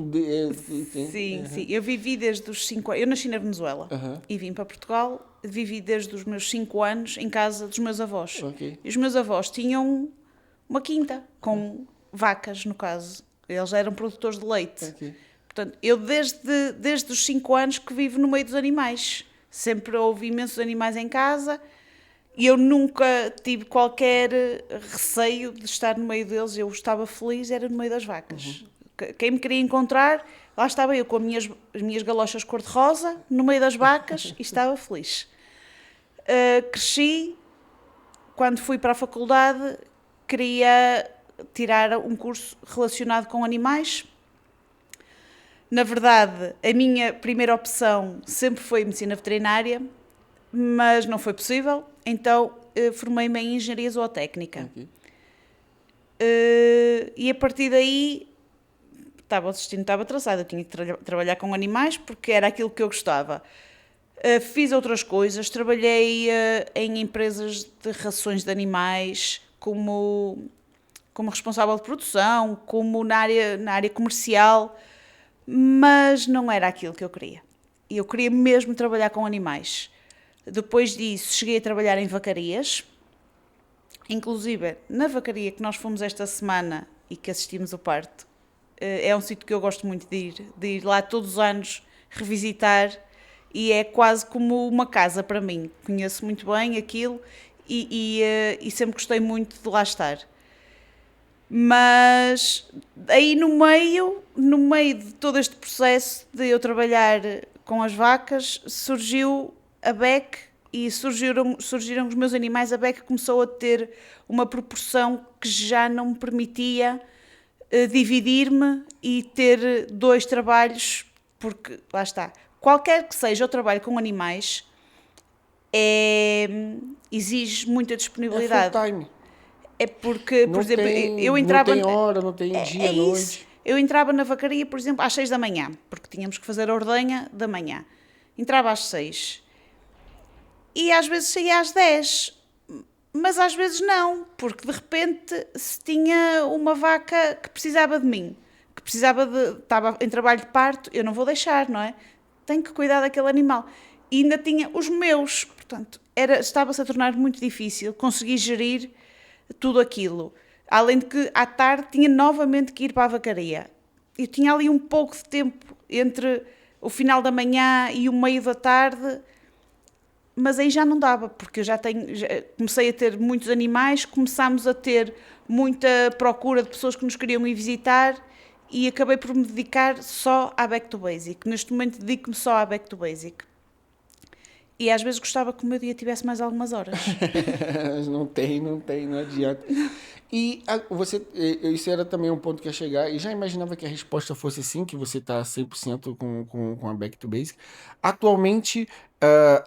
tem? sim, sim, eu vivi desde os 5 anos. Eu nasci na Venezuela Aham, e vim para Portugal. Vivi desde os meus 5 anos em casa dos meus avós. ok, E os meus avós tinham uma quinta com vacas, no caso. Eles eram produtores de leite. ok. Portanto, eu desde os 5 anos que vivo no meio dos animais. Sempre houve imensos animais em casa e eu nunca tive qualquer receio de estar no meio deles. Eu estava feliz, era no meio das vacas. Quem me queria encontrar, lá estava eu com as minhas galochas cor-de-rosa, no meio das vacas e estava feliz. Cresci, quando fui para a faculdade, queria tirar um curso relacionado com animais. Na verdade, a minha primeira opção sempre foi medicina veterinária, mas não foi possível, então formei-me em engenharia zootécnica. Ok. E a partir daí, o destino estava traçado, eu tinha que trabalhar com animais porque era aquilo que eu gostava. Fiz outras coisas, trabalhei em empresas de rações de animais, como responsável de produção, como na área comercial, mas não era aquilo que eu queria. Eu queria mesmo trabalhar com animais. Depois disso, cheguei a trabalhar em vacarias, inclusive na vacaria que nós fomos esta semana e que assistimos o parto. É um sítio que eu gosto muito de ir lá todos os anos revisitar e é quase como uma casa para mim. Conheço muito bem aquilo e sempre gostei muito de lá estar. Mas aí no meio de todo este processo de eu trabalhar com as vacas, surgiu a BEC e surgiram os meus animais. A BEC começou a ter uma proporção que já não me permitia dividir-me e ter dois trabalhos, porque lá está, qualquer que seja o trabalho com animais exige muita É full disponibilidade. time. É porque, por Não exemplo, tem, eu não entrava. tem hora, não tem É dia, isso. noite. Eu entrava na vacaria, por exemplo, às 6 da manhã, porque tínhamos que fazer a ordenha da manhã. Entrava às 6 e às vezes saía às 10, mas às vezes não, porque de repente se tinha uma vaca que precisava de mim, estava em trabalho de parto, eu não vou deixar, não é? Tenho que cuidar daquele animal. E ainda tinha os meus, portanto, estava-se a tornar muito difícil conseguir gerir tudo aquilo. Além de que à tarde tinha novamente que ir para a vacaria. Eu tinha ali um pouco de tempo entre o final da manhã e o meio da tarde, mas aí já não dava, porque eu já comecei a ter muitos animais, começámos a ter muita procura de pessoas que nos queriam ir visitar e acabei por me dedicar só à Back to Basic. Neste momento dedico-me só à Back to Basic. E às vezes gostava que o meu dia tivesse mais algumas horas. Não adianta. Isso era também um ponto que ia chegar, e já imaginava que a resposta fosse sim, que você está 100% com a Back to Basic. Atualmente,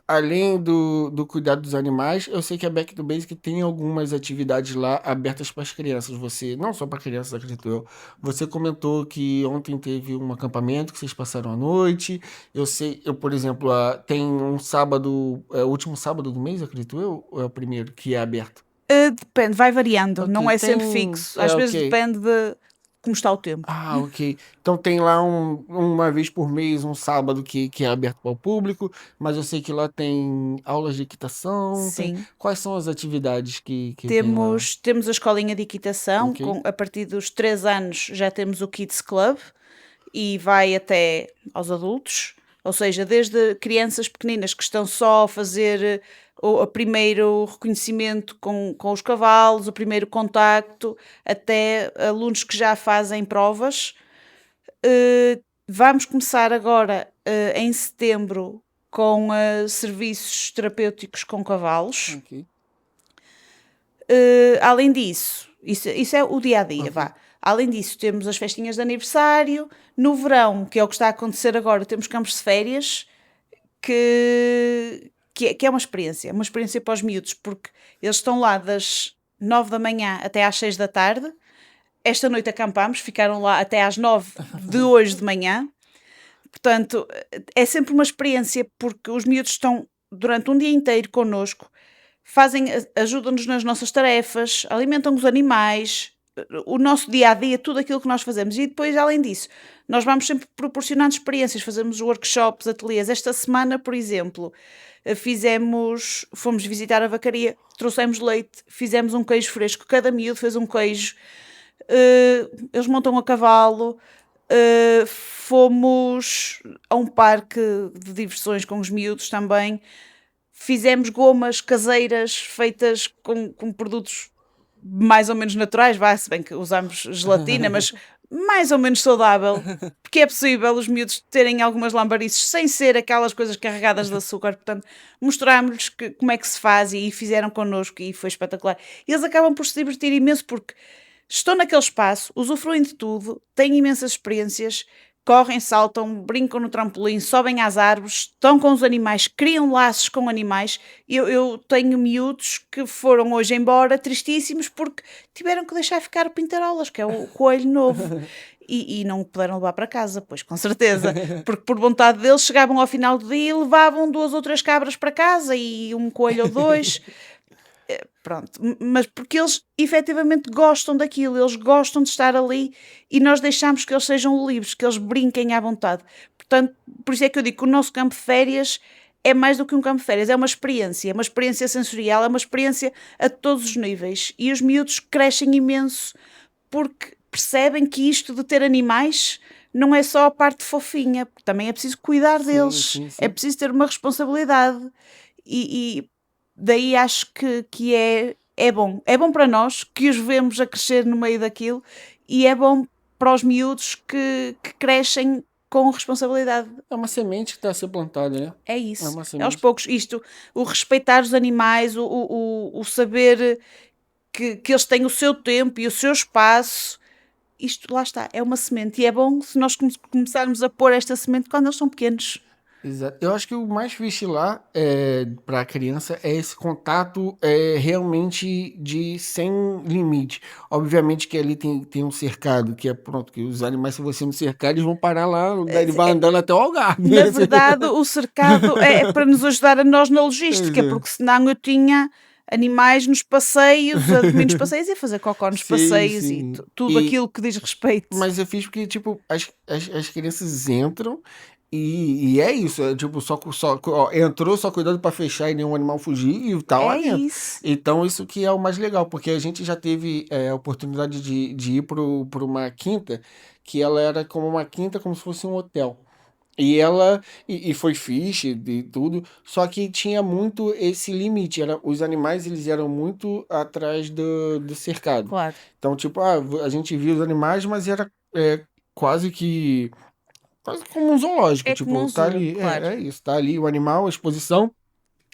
além do cuidado dos animais, eu sei que a Back to Basic tem algumas atividades lá abertas para as crianças. Você, não só para crianças, acredito eu, você comentou que ontem teve um acampamento que vocês passaram a noite. Por exemplo, tem um sábado, o último sábado do mês, acredito eu, ou é o primeiro que é aberto? Depende, vai variando, não Ok, é sempre fixo. Às vezes ok. depende de como está o tempo. Ah, ok. Então tem lá uma vez por mês, um sábado que é aberto para o público, mas eu sei que lá tem aulas de equitação, tem... Sim. Quais são as atividades que tem lá? Temos a escolinha de equitação, Ok. a partir dos 3 anos já temos o Kids Club e vai até aos adultos, ou seja, desde crianças pequeninas que estão só a fazer o primeiro reconhecimento com os cavalos, o primeiro contacto, até alunos que já fazem provas. Vamos começar agora em setembro com serviços terapêuticos com cavalos. Ok. Além disso, isso é o dia a dia, Ok. vá. Além disso, temos as festinhas de aniversário. No verão, que é o que está a acontecer agora, temos campos de férias, que é uma experiência para os miúdos, porque eles estão lá das 9 da manhã até às 6 da tarde. Esta noite acampámos, ficaram lá até às 9 de hoje de manhã. Portanto, é sempre uma experiência, porque os miúdos estão durante um dia inteiro connosco, ajudam-nos nas nossas tarefas, alimentam os animais, o nosso dia a dia, tudo aquilo que nós fazemos. E depois, além disso, nós vamos sempre proporcionando experiências, fazemos workshops, ateliês. Esta semana, por exemplo, fomos visitar a vacaria, trouxemos leite, fizemos um queijo fresco, cada miúdo fez um queijo, eles montam a cavalo. Fomos a um parque de diversões com os miúdos também. Fizemos gomas caseiras feitas com produtos mais ou menos naturais, se bem que usamos gelatina, mas mais ou menos saudável, porque é possível os miúdos terem algumas lambarices sem ser aquelas coisas carregadas de açúcar. Portanto, mostrámos-lhes como é que se faz e fizeram connosco e foi espetacular. Eles acabam por se divertir imenso porque estão naquele espaço, usufruem de tudo, têm imensas experiências, correm, saltam, brincam no trampolim, sobem às árvores, estão com os animais, criam laços com animais. Eu tenho miúdos que foram hoje embora tristíssimos porque tiveram que deixar ficar o Pintarolas, que é o coelho novo. E não o puderam levar para casa, pois com certeza, porque por vontade deles chegavam ao final do dia e levavam 2 ou 3 cabras para casa e um coelho ou 2. Pronto, mas porque eles efetivamente gostam daquilo, eles gostam de estar ali e nós deixamos que eles sejam livres, que eles brinquem à vontade. Portanto, por isso é que eu digo que o nosso campo de férias é mais do que um campo de férias, é uma experiência sensorial, é uma experiência a todos os níveis. E os miúdos crescem imenso porque percebem que isto de ter animais não é só a parte fofinha, também é preciso cuidar Sim, deles, sim, é sim. preciso ter uma responsabilidade. E daí acho que é bom. É bom para nós que os vemos a crescer no meio daquilo e é bom para os miúdos que crescem com responsabilidade. É uma semente que está a ser plantada, né? É É isso. uma É aos semente. poucos. Isto, o respeitar os animais, o saber que eles têm o seu tempo e o seu espaço. Isto, lá está, é uma semente. E é bom se nós começarmos a pôr esta semente quando eles são pequenos. Exato. Eu acho que o mais fixe lá para a criança é esse contato realmente de sem limite. Obviamente que ali tem um cercado, que é pronto, que os animais, se você não cercar, eles vão parar lá, daí ele vai andando até o Algarve. Na verdade, o cercado é para nos ajudar a nós na logística, Exato. porque senão eu tinha animais nos passeios, a dormir nos passeios e a fazer cocó nos Sim, passeios e sim. tudo aquilo que diz respeito. Mas eu fiz porque, tipo, as crianças entram e é isso. É, tipo, ó, entrou só cuidado pra fechar e nenhum animal fugir e tá lá É dentro. isso. Então, isso que é o mais legal, porque a gente já teve a oportunidade de ir por uma quinta, que ela era como uma quinta, como se fosse um hotel. E foi fish e tudo, só que tinha muito esse limite. Os animais eles eram muito atrás do cercado. Claro. Então, tipo, a gente via os animais, mas era quase quase como um zoológico. É como Tipo, um tá zoo, ali, claro. é isso, tá ali o animal, a exposição.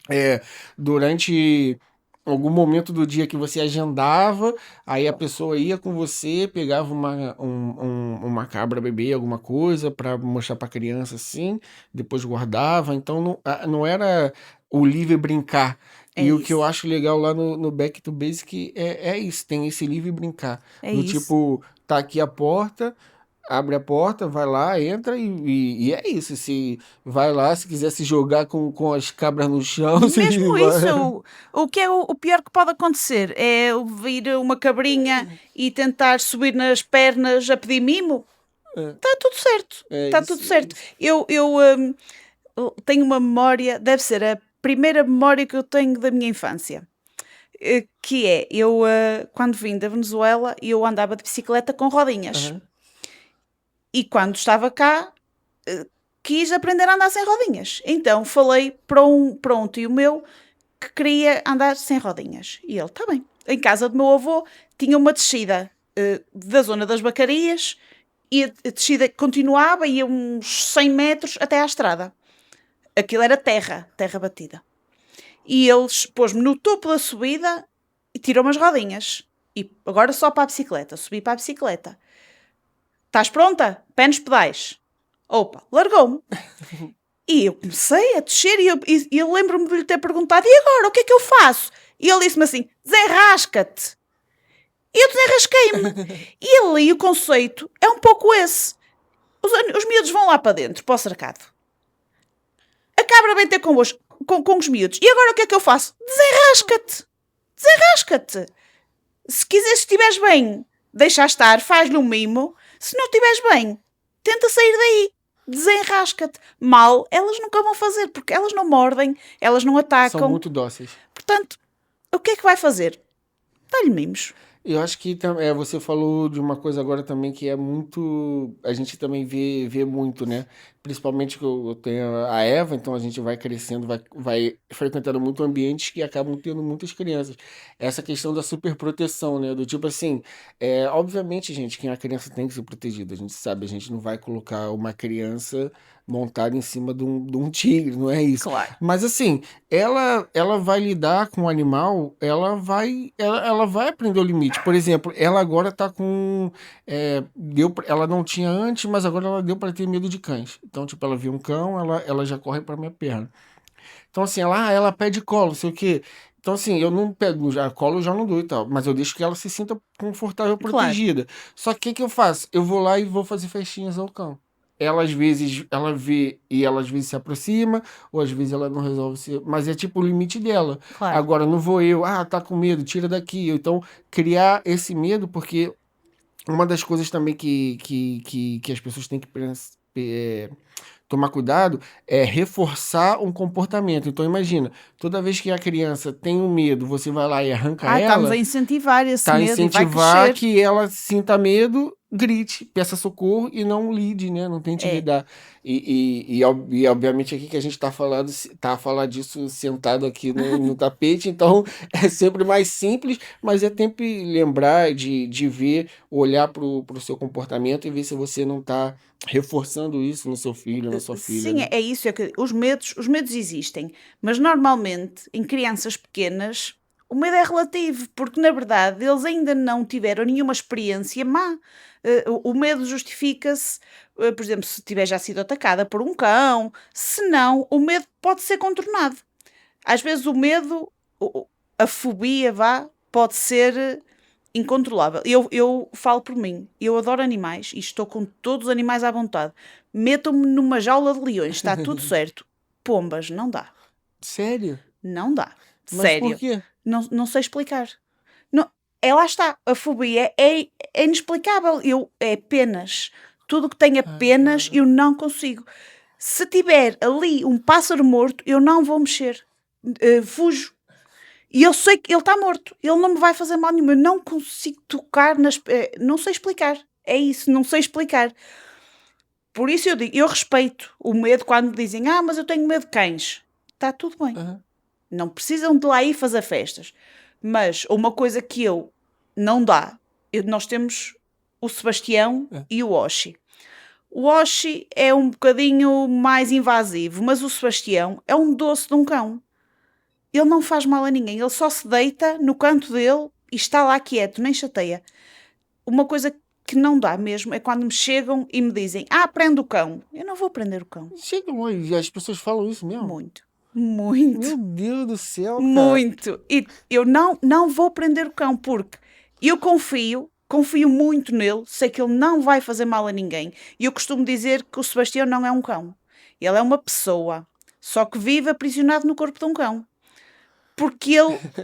é, durante algum momento do dia que você agendava, aí a pessoa ia com você, pegava uma cabra bebê, alguma coisa, para mostrar para a criança assim, depois guardava. Então não era o livre brincar. É E o que eu isso. acho legal lá no Back to Basic é isso, tem esse livre brincar. É Do isso. tipo, tá aqui a porta. Abre a porta, vai lá, entra e é isso. Se vai lá, se quiser se jogar com as cabras no chão, se Mesmo isso, vai. o que é o pior que pode acontecer é eu vir uma cabrinha e tentar subir nas pernas a pedir mimo. É, Está tudo certo. é Está tudo isso, certo. isso. Eu tenho uma memória, deve ser a primeira memória que eu tenho da minha infância. Que é, quando vim da Venezuela, eu andava de bicicleta com rodinhas. Aham. E quando estava cá, quis aprender a andar sem rodinhas. Então falei para um tio meu que queria andar sem rodinhas. E ele, está bem. Em casa do meu avô tinha uma descida da zona das Bacarias e a descida continuava, ia uns 100 metros até à estrada. Aquilo era terra, terra batida. E ele pôs-me no topo da subida e tirou-me as rodinhas. E agora só para a bicicleta. Subi para a bicicleta. Estás pronta? Pé nos pedais. Opa, largou-me. E eu comecei a descer e eu lembro-me de lhe ter perguntado: e agora, o que é que eu faço? E ele disse-me assim: desenrasca-te. E eu desenrasquei-me. E ali o conceito é um pouco esse. Os miúdos vão lá para dentro, para o cercado. A cabra vem ter convosco, com os miúdos. E agora o que é que eu faço? Desenrasca-te. Desenrasca-te. Se quiseres, se estiveres bem, deixa estar, faz-lhe um mimo. Se não estiveres bem, tenta sair daí. Desenrasca-te. Mal, elas nunca vão fazer, porque elas não mordem, elas não São atacam. muito dóceis. Portanto, o que é que vai fazer? Dá-lhe mimos. Eu acho que você falou de uma coisa agora também que é muito. A gente também vê muito, né? Principalmente que eu tenho a Eva, então a gente vai crescendo, vai frequentando muito ambientes que acabam tendo muitas crianças. Essa questão da superproteção, né? Do tipo assim, obviamente, gente, que a criança tem que ser protegida. A gente sabe, a gente não vai colocar uma criança montada em cima de um tigre, não é isso. Claro. Mas assim, ela vai lidar com o animal, ela vai aprender o limite. Por exemplo, ela agora tá com ela não tinha antes, mas agora ela deu para ter medo de cães. Então, tipo, ela vê um cão, ela já corre para minha perna. Então, assim, ela pede colo, não sei o quê. Então, assim, eu não pego já colo, eu já não dou e tal, mas eu deixo que ela se sinta confortável, Claro. protegida. Só que o que que eu faço? Eu vou lá e vou fazer festinhas ao cão. Ela às vezes ela vê e ela às vezes se aproxima, ou às vezes ela não resolve se. Mas é tipo o limite dela. Claro. Agora não vou eu, tá com medo, tira daqui. Então, criar esse medo, porque uma das coisas também que as pessoas têm que tomar cuidado é reforçar um comportamento. Então, imagina, toda vez que a criança tem um medo, você vai lá e arranca Estamos a ela. incentivar esse Tá, medo e vai incentivar crescer. que ela sinta medo, grite, peça socorro e não lide, né? Não tente É. lidar. E obviamente aqui que a gente tá a falar disso sentado aqui no tapete, então é sempre mais simples, mas é sempre lembrar de ver, olhar pro seu comportamento e ver se você não tá reforçando isso no seu filho, na sua filha, Sim, né? é isso. É que os medos existem, mas normalmente em crianças pequenas o medo é relativo, porque na verdade eles ainda não tiveram nenhuma experiência má. O medo justifica-se, por exemplo, se tiver já sido atacada por um cão, se não, o medo pode ser contornado. Às vezes o medo, a fobia, vá, pode ser incontrolável. Eu falo por mim, eu adoro animais e estou com todos os animais à vontade. Metam-me numa jaula de leões, está tudo certo. Pombas, não dá. Sério? Não dá. Mas por Sério. quê? Não sei explicar. Não, lá está. A fobia é inexplicável. É penas. Tudo que tenha penas, Ah, eu não consigo. Se tiver ali um pássaro morto, eu não vou mexer. Fujo. E eu sei que ele está morto. Ele não me vai fazer mal nenhum. Eu não consigo tocar nas. Não sei explicar. É isso, não sei explicar. Por isso eu digo, eu respeito o medo quando me dizem, mas eu tenho medo de cães. Está tudo bem. aham. Não precisam de lá ir fazer festas. Mas uma coisa que eu não dá, nós temos o Sebastião É. e o Oshi. O Oshi é um bocadinho mais invasivo, mas o Sebastião é um doce de um cão. ele não faz mal a ninguém, ele só se deita no canto dele e está lá quieto, nem chateia. Uma coisa que não dá mesmo é quando me chegam e me dizem: prende o cão. Eu não vou prender o cão. Chega, mãe, as pessoas falam isso mesmo. Muito, Meu muito, Deus do céu, cara. muito. E eu não vou prender o cão porque eu confio muito nele, sei que ele não vai fazer mal a ninguém. E eu costumo dizer que o Sebastião não é um cão, ele é uma pessoa, só que vive aprisionado no corpo de um cão. Porque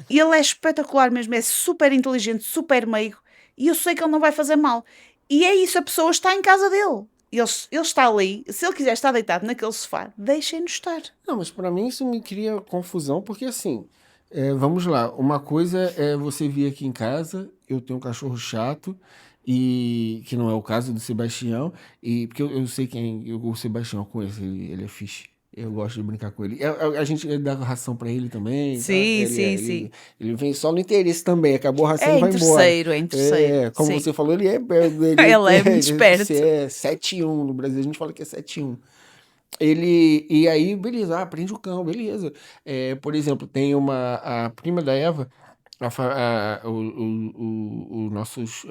ele é espetacular mesmo, é super inteligente, super meigo, e eu sei que ele não vai fazer mal. E é isso, a pessoa está em casa dele. Ele está ali, se ele quiser estar deitado naquele sofá, deixem-no estar. Não, mas pra mim isso me cria confusão, porque assim, vamos lá, uma coisa é você vir aqui em casa, eu tenho um cachorro chato, e que não é o caso do Sebastião, e porque eu sei o Sebastião, eu conheço, ele é fixe. Eu gosto de brincar com ele. A gente dá ração pra ele também, tá? Sim, sim, sim. Ele vem só no interesse também. Acabou a ração, É ele vai embora. interesseiro, é interesseiro. Como Sim. você falou, Ele é muito esperto. é 7-1 no Brasil, a gente fala que é 7-1. E aí, beleza, prende o cão, beleza. Por exemplo, tem a prima da Eva, os nossos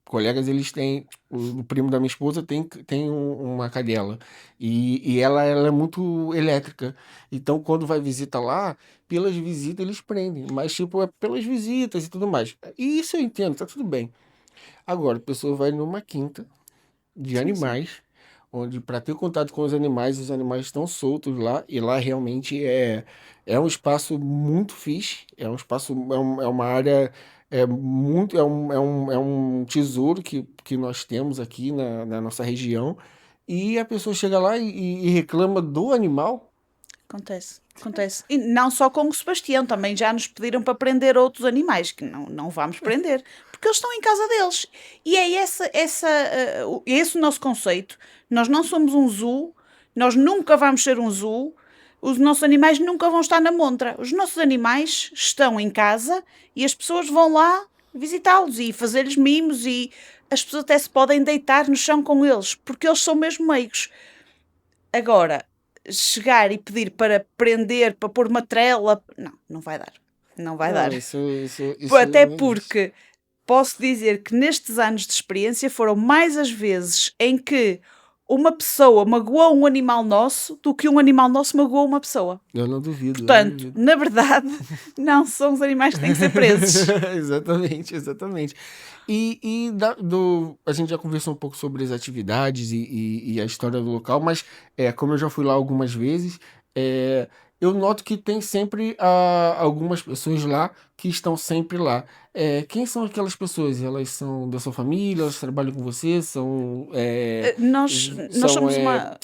colegas, eles têm, o primo da minha esposa tem uma cadela, e ela é muito elétrica, então quando vai visita lá, pelas visitas eles prendem, mas tipo, é pelas visitas e tudo mais. E isso eu entendo, tá tudo bem. Agora, a pessoa vai numa quinta de Sim, sim. animais, onde para ter contato com os animais estão soltos lá, e lá realmente é um espaço muito fixe, é um espaço, é uma área, é um tesouro que nós temos aqui na nossa região, e a pessoa chega lá e reclama do animal. Acontece, acontece. E não só com o Sebastião, também já nos pediram para prender outros animais, que não vamos prender, porque eles estão em casa deles. E é esse o nosso conceito. Nós não somos um zoo, nós nunca vamos ser um zoo, os nossos animais nunca vão estar na montra. Os nossos animais estão em casa e as pessoas vão lá visitá-los e fazer-lhes mimos e as pessoas até se podem deitar no chão com eles, porque eles são mesmo meigos. Agora, chegar e pedir para prender, para pôr uma trela, não vai dar. Não vai Não, dar. isso Até não existe. porque posso dizer que nestes anos de experiência foram mais as vezes em que uma pessoa magoou um animal nosso do que um animal nosso magoou uma pessoa. Eu não duvido, eu não Portanto, duvido. na verdade, não são os animais que têm que ser presos. Exatamente, exatamente. A gente já conversou um pouco sobre as atividades e a história do local, mas como eu já fui lá algumas vezes, é, eu noto que tem sempre algumas pessoas lá que estão sempre lá. Quem são aquelas pessoas? Elas são da sua família? Elas trabalham com você? Nós São somos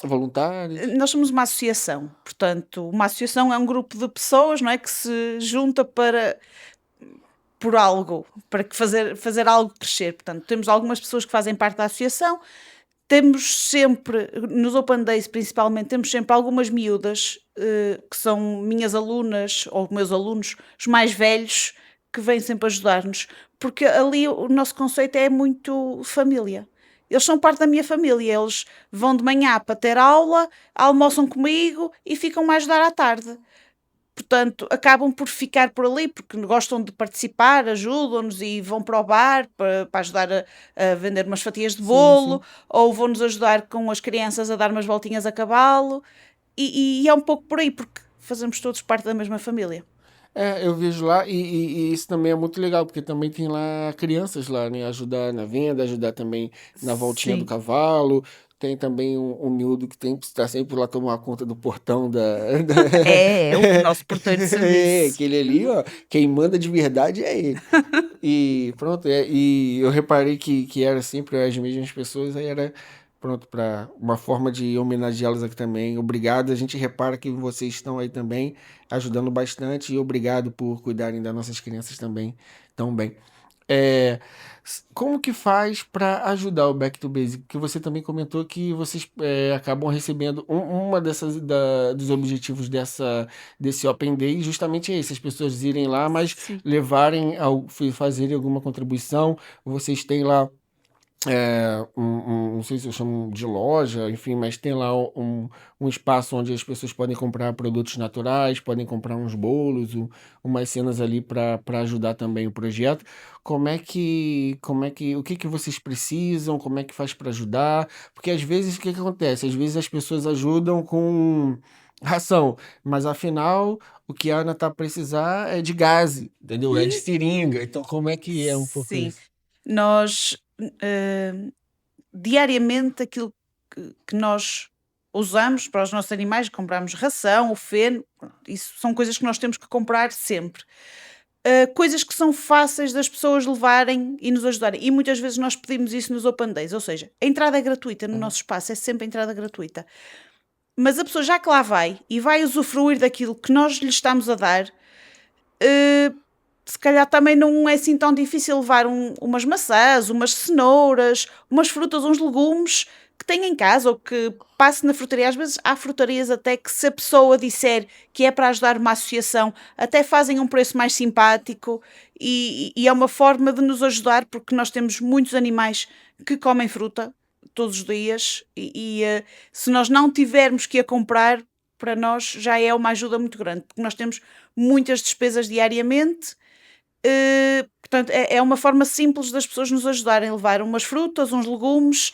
voluntários? nós somos uma associação. Portanto, uma associação é um grupo de pessoas, não é, que se junta por algo, para fazer algo crescer. Portanto, temos algumas pessoas que fazem parte da associação, temos sempre, nos Open Days principalmente, temos sempre algumas miúdas que são minhas alunas ou meus alunos, os mais velhos, que vêm sempre ajudar-nos, porque ali o nosso conceito é muito família. Eles são parte da minha família, eles vão de manhã para ter aula, almoçam comigo e ficam a ajudar à tarde. Portanto, acabam por ficar por ali porque gostam de participar, ajudam-nos e vão para o bar para ajudar a vender umas fatias de Sim, bolo, sim. ou vão-nos ajudar com as crianças a dar umas voltinhas a cavalo. E é um pouco por aí, porque fazemos todos parte da mesma família. Eu vejo lá e isso também é muito legal, porque também tem lá crianças lá, né? Ajudar na venda, ajudar também na voltinha do Sim. cavalo. Tem também um miúdo que tem que estar sempre lá tomar conta do portão É o nosso porteiro de serviço. aquele ali, ó. Quem manda de verdade é ele. E pronto, e eu reparei que era sempre as mesmas pessoas, aí era pronto para uma forma de homenageá-los aqui também. Obrigado, a gente repara que vocês estão aí também ajudando bastante e obrigado por cuidarem das nossas crianças também tão bem. É, como que faz para ajudar o Back to Basic? Que você também comentou que vocês acabam recebendo uma dos objetivos desse Open Day, justamente é esse, as pessoas irem lá, mas Sim. fazerem alguma contribuição. Vocês têm lá não sei se eu chamo de loja, enfim, mas tem lá um espaço onde as pessoas podem comprar produtos naturais, podem comprar uns bolos, umas cenas ali para ajudar também o projeto. O que que vocês precisam? Como é que faz para ajudar? Porque às vezes o que que acontece? Às vezes as pessoas ajudam com ração, mas afinal o que a Ana tá precisar é de gás, entendeu? É de seringa. Então como é que é um pouco Sim, isso? nós eh, diariamente aquilo que nós usamos para os nossos animais, compramos ração, o feno, pronto, isso são coisas que nós temos que comprar sempre. Coisas que são fáceis das pessoas levarem e nos ajudarem. E muitas vezes nós pedimos isso nos Open Days, ou seja, a entrada é gratuita no nosso espaço, é sempre a entrada gratuita. Mas a pessoa já que lá vai e vai usufruir daquilo que nós lhe estamos a dar, eh, se calhar também não é assim tão difícil levar umas maçãs, umas cenouras, umas frutas, uns legumes que tem em casa ou que passe na frutaria. Às vezes há frutarias até que, se a pessoa disser que é para ajudar uma associação, até fazem um preço mais simpático e é uma forma de nos ajudar, porque nós temos muitos animais que comem fruta todos os dias se nós não tivermos que a comprar, para nós já é uma ajuda muito grande, porque nós temos muitas despesas diariamente. Portanto, é uma forma simples das pessoas nos ajudarem a levar umas frutas, uns legumes,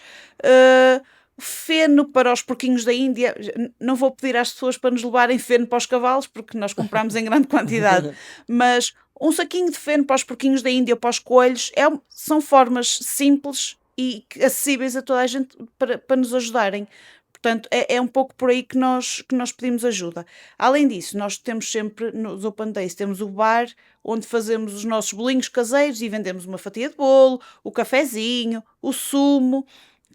feno para os porquinhos da Índia. Não vou pedir às pessoas para nos levarem feno para os cavalos, porque nós compramos em grande quantidade, mas um saquinho de feno para os porquinhos da Índia ou para os coelhos são formas simples e acessíveis a toda a gente para nos ajudarem. Portanto, é um pouco por aí que nós pedimos ajuda. Além disso, nós temos sempre nos Open Days, temos o bar onde fazemos os nossos bolinhos caseiros e vendemos uma fatia de bolo, o cafezinho, o sumo.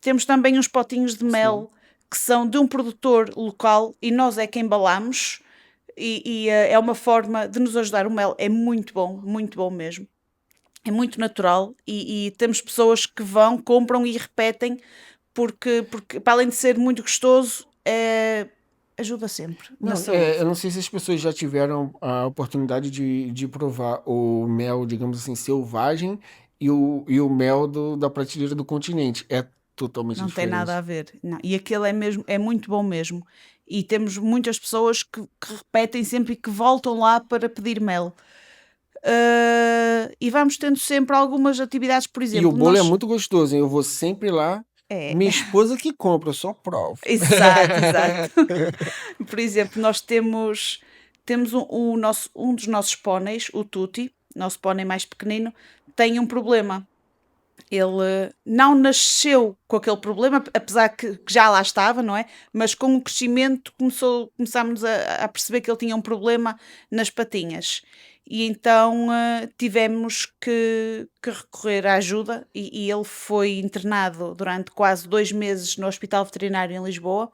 Temos também uns potinhos de Sim. mel que são de um produtor local e nós é que embalamos. É uma forma de nos ajudar. O mel é muito bom mesmo. É muito natural e temos pessoas que vão, compram e repetem porque para além de ser muito gostoso, ajuda sempre na Não, saúde. eu não sei se as pessoas já tiveram a oportunidade de provar o mel, digamos assim, selvagem e o mel da prateleira do continente. É totalmente Não tem nada diferente. a ver. Não. E aquele é mesmo, é muito bom mesmo. E temos muitas pessoas que repetem sempre e que voltam lá para pedir mel. E vamos tendo sempre algumas atividades, por E o exemplo, bolo é nós. muito gostoso, hein? Eu vou sempre lá. É, Minha esposa que compra, eu só provo. exato, exato. Por exemplo, nós temos um dos nossos póneis, o Tuti, nosso pónei mais pequenino, tem um problema. Ele não nasceu com aquele problema, apesar que já lá estava, não é? Mas com o crescimento começámos a perceber que ele tinha um problema nas patinhas. E então tivemos que recorrer à ajuda e ele foi internado durante quase 2 meses no Hospital Veterinário em Lisboa.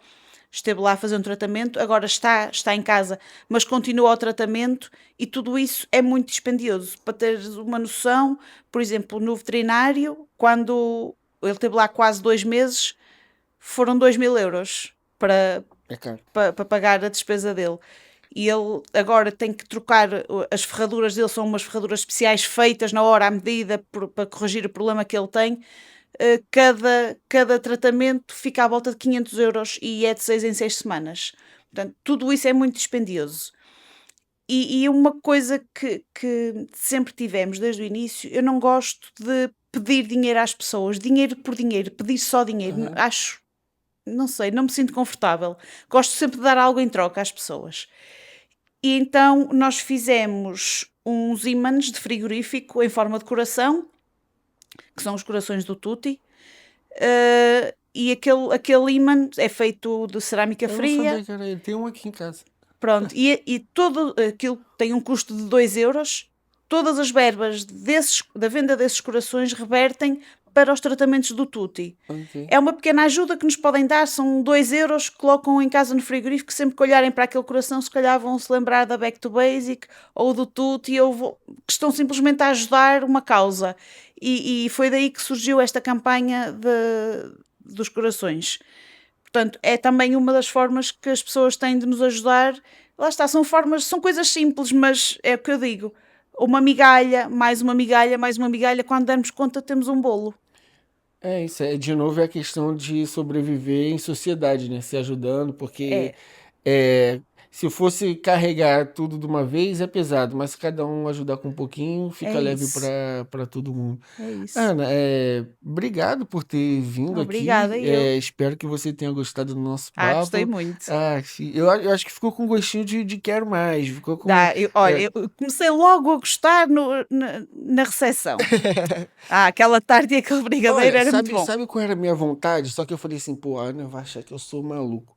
Esteve lá a fazer um tratamento, agora está em casa, mas continua o tratamento e tudo isso é muito dispendioso. Para teres uma noção, por exemplo, no veterinário, quando ele esteve lá quase 2 meses, foram 2.000 euros É caro. para pagar a despesa dele. E ele agora tem que trocar as ferraduras dele, são umas ferraduras especiais feitas na hora, à medida, para corrigir o problema que ele tem. Cada tratamento fica à volta de 500 euros e é de 6 em 6 semanas. Portanto, tudo isso é muito dispendioso. E uma coisa que sempre tivemos desde o início, eu não gosto de pedir dinheiro às pessoas, dinheiro por dinheiro, pedir só dinheiro. Aham. Acho, não sei, não me sinto confortável. Gosto sempre de dar algo em troca às pessoas. E então nós fizemos uns ímãs de frigorífico em forma de coração, que são os corações do Tutti. E aquele ímã é feito de cerâmica Eu não fria. sabia que era ele. Tem um aqui em casa. Pronto, e todo aquilo tem um custo de 2 euros. Todas as verbas da venda desses corações revertem para os tratamentos do Tutti. Ok. É uma pequena ajuda que nos podem dar, são 2 euros que colocam em casa no frigorífico. Sempre que olharem para aquele coração, se calhar vão se lembrar da Back to Basic ou do Tutti, que estão simplesmente a ajudar uma causa. E foi daí que surgiu esta campanha dos corações. Portanto, é também uma das formas que as pessoas têm de nos ajudar. Lá está, são coisas simples, mas é o que eu digo. Uma migalha, mais uma migalha, mais uma migalha, quando dermos conta temos um bolo. É isso, de novo é a questão de sobreviver em sociedade, né? Se ajudando, porque É, é, se fosse carregar tudo de uma vez é pesado, mas se cada um ajudar com um pouquinho, é fica leve isso. para todo mundo. É isso. Ana, obrigado por ter vindo Obrigada, aqui. eu. Espero que você tenha gostado do nosso Ah, gostei papo. muito. Ah, sim, eu acho que ficou com gostinho de quero mais. Ficou com. Olha, é, eu comecei logo a gostar na recepção. Ah, aquela tarde e aquele brigadeiro Olha, era muito sabe, bom. sabe qual era a minha vontade? Só que eu falei assim, pô, a Ana vai achar que eu sou maluco.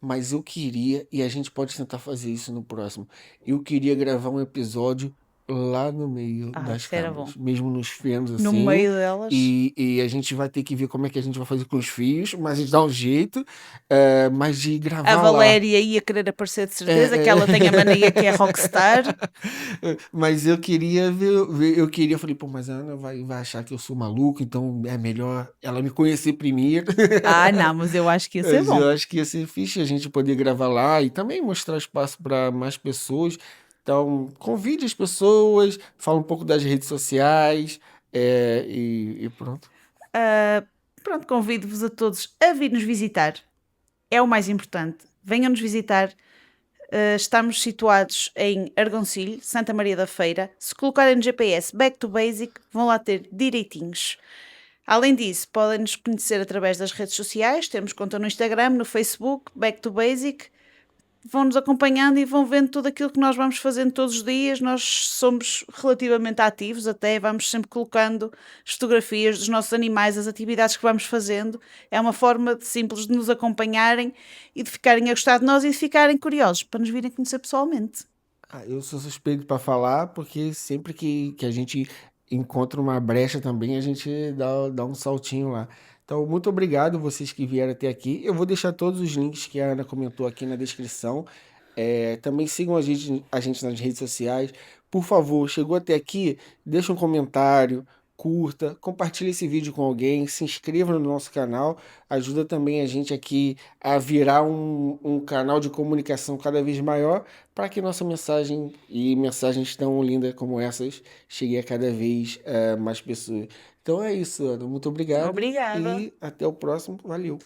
Mas eu queria, e a gente pode tentar fazer isso no próximo. Eu queria gravar um episódio lá no meio Ah, das isso era bom. cabras, mesmo nos fendos No assim. meio delas. E a gente vai ter que ver como é que a gente vai fazer com os fios, mas a gente dá um jeito, mas de A gravar lá. Valéria ia querer aparecer de certeza, que É, ela tem a mania que é rockstar. mas eu queria eu queria, falei, pô, mas a Ana vai achar que eu sou maluco, então é melhor ela me conhecer primeiro. Ah, não, mas eu acho que ia ser Mas bom. eu acho que ia ser fixe a gente poder gravar lá e também mostrar espaço para mais pessoas. Então, convide as pessoas, fala um pouco das redes sociais, e pronto. Ah, pronto, convido-vos a todos a vir nos visitar. É o mais importante. Venham-nos visitar. Estamos situados em Argoncilho, Santa Maria da Feira. Se colocarem no GPS Back to Basic, vão lá ter direitinhos. Além disso, podem nos conhecer através das redes sociais. Temos conta no Instagram, no Facebook, Back to Basic. Vão-nos acompanhando e vão vendo tudo aquilo que nós vamos fazendo todos os dias. Nós somos relativamente ativos, até vamos sempre colocando fotografias dos nossos animais, as atividades que vamos fazendo. É uma forma simples de nos acompanharem e de ficarem a gostar de nós e de ficarem curiosos para nos virem conhecer pessoalmente. Ah, eu sou suspeito para falar, porque sempre que a gente encontra uma brecha também, a gente dá um saltinho lá. Então, muito obrigado vocês que vieram até aqui. Eu vou deixar todos os links que a Ana comentou aqui na descrição. Também sigam a gente nas redes sociais. Por favor, chegou até aqui, deixa um comentário, curta, compartilhe esse vídeo com alguém, se inscreva no nosso canal. Ajuda também a gente aqui a virar um canal de comunicação cada vez maior para que nossa mensagem e mensagens tão lindas como essas cheguem a cada vez mais pessoas. Então é isso, Ana. Muito obrigado Obrigada. e até o próximo. Valeu!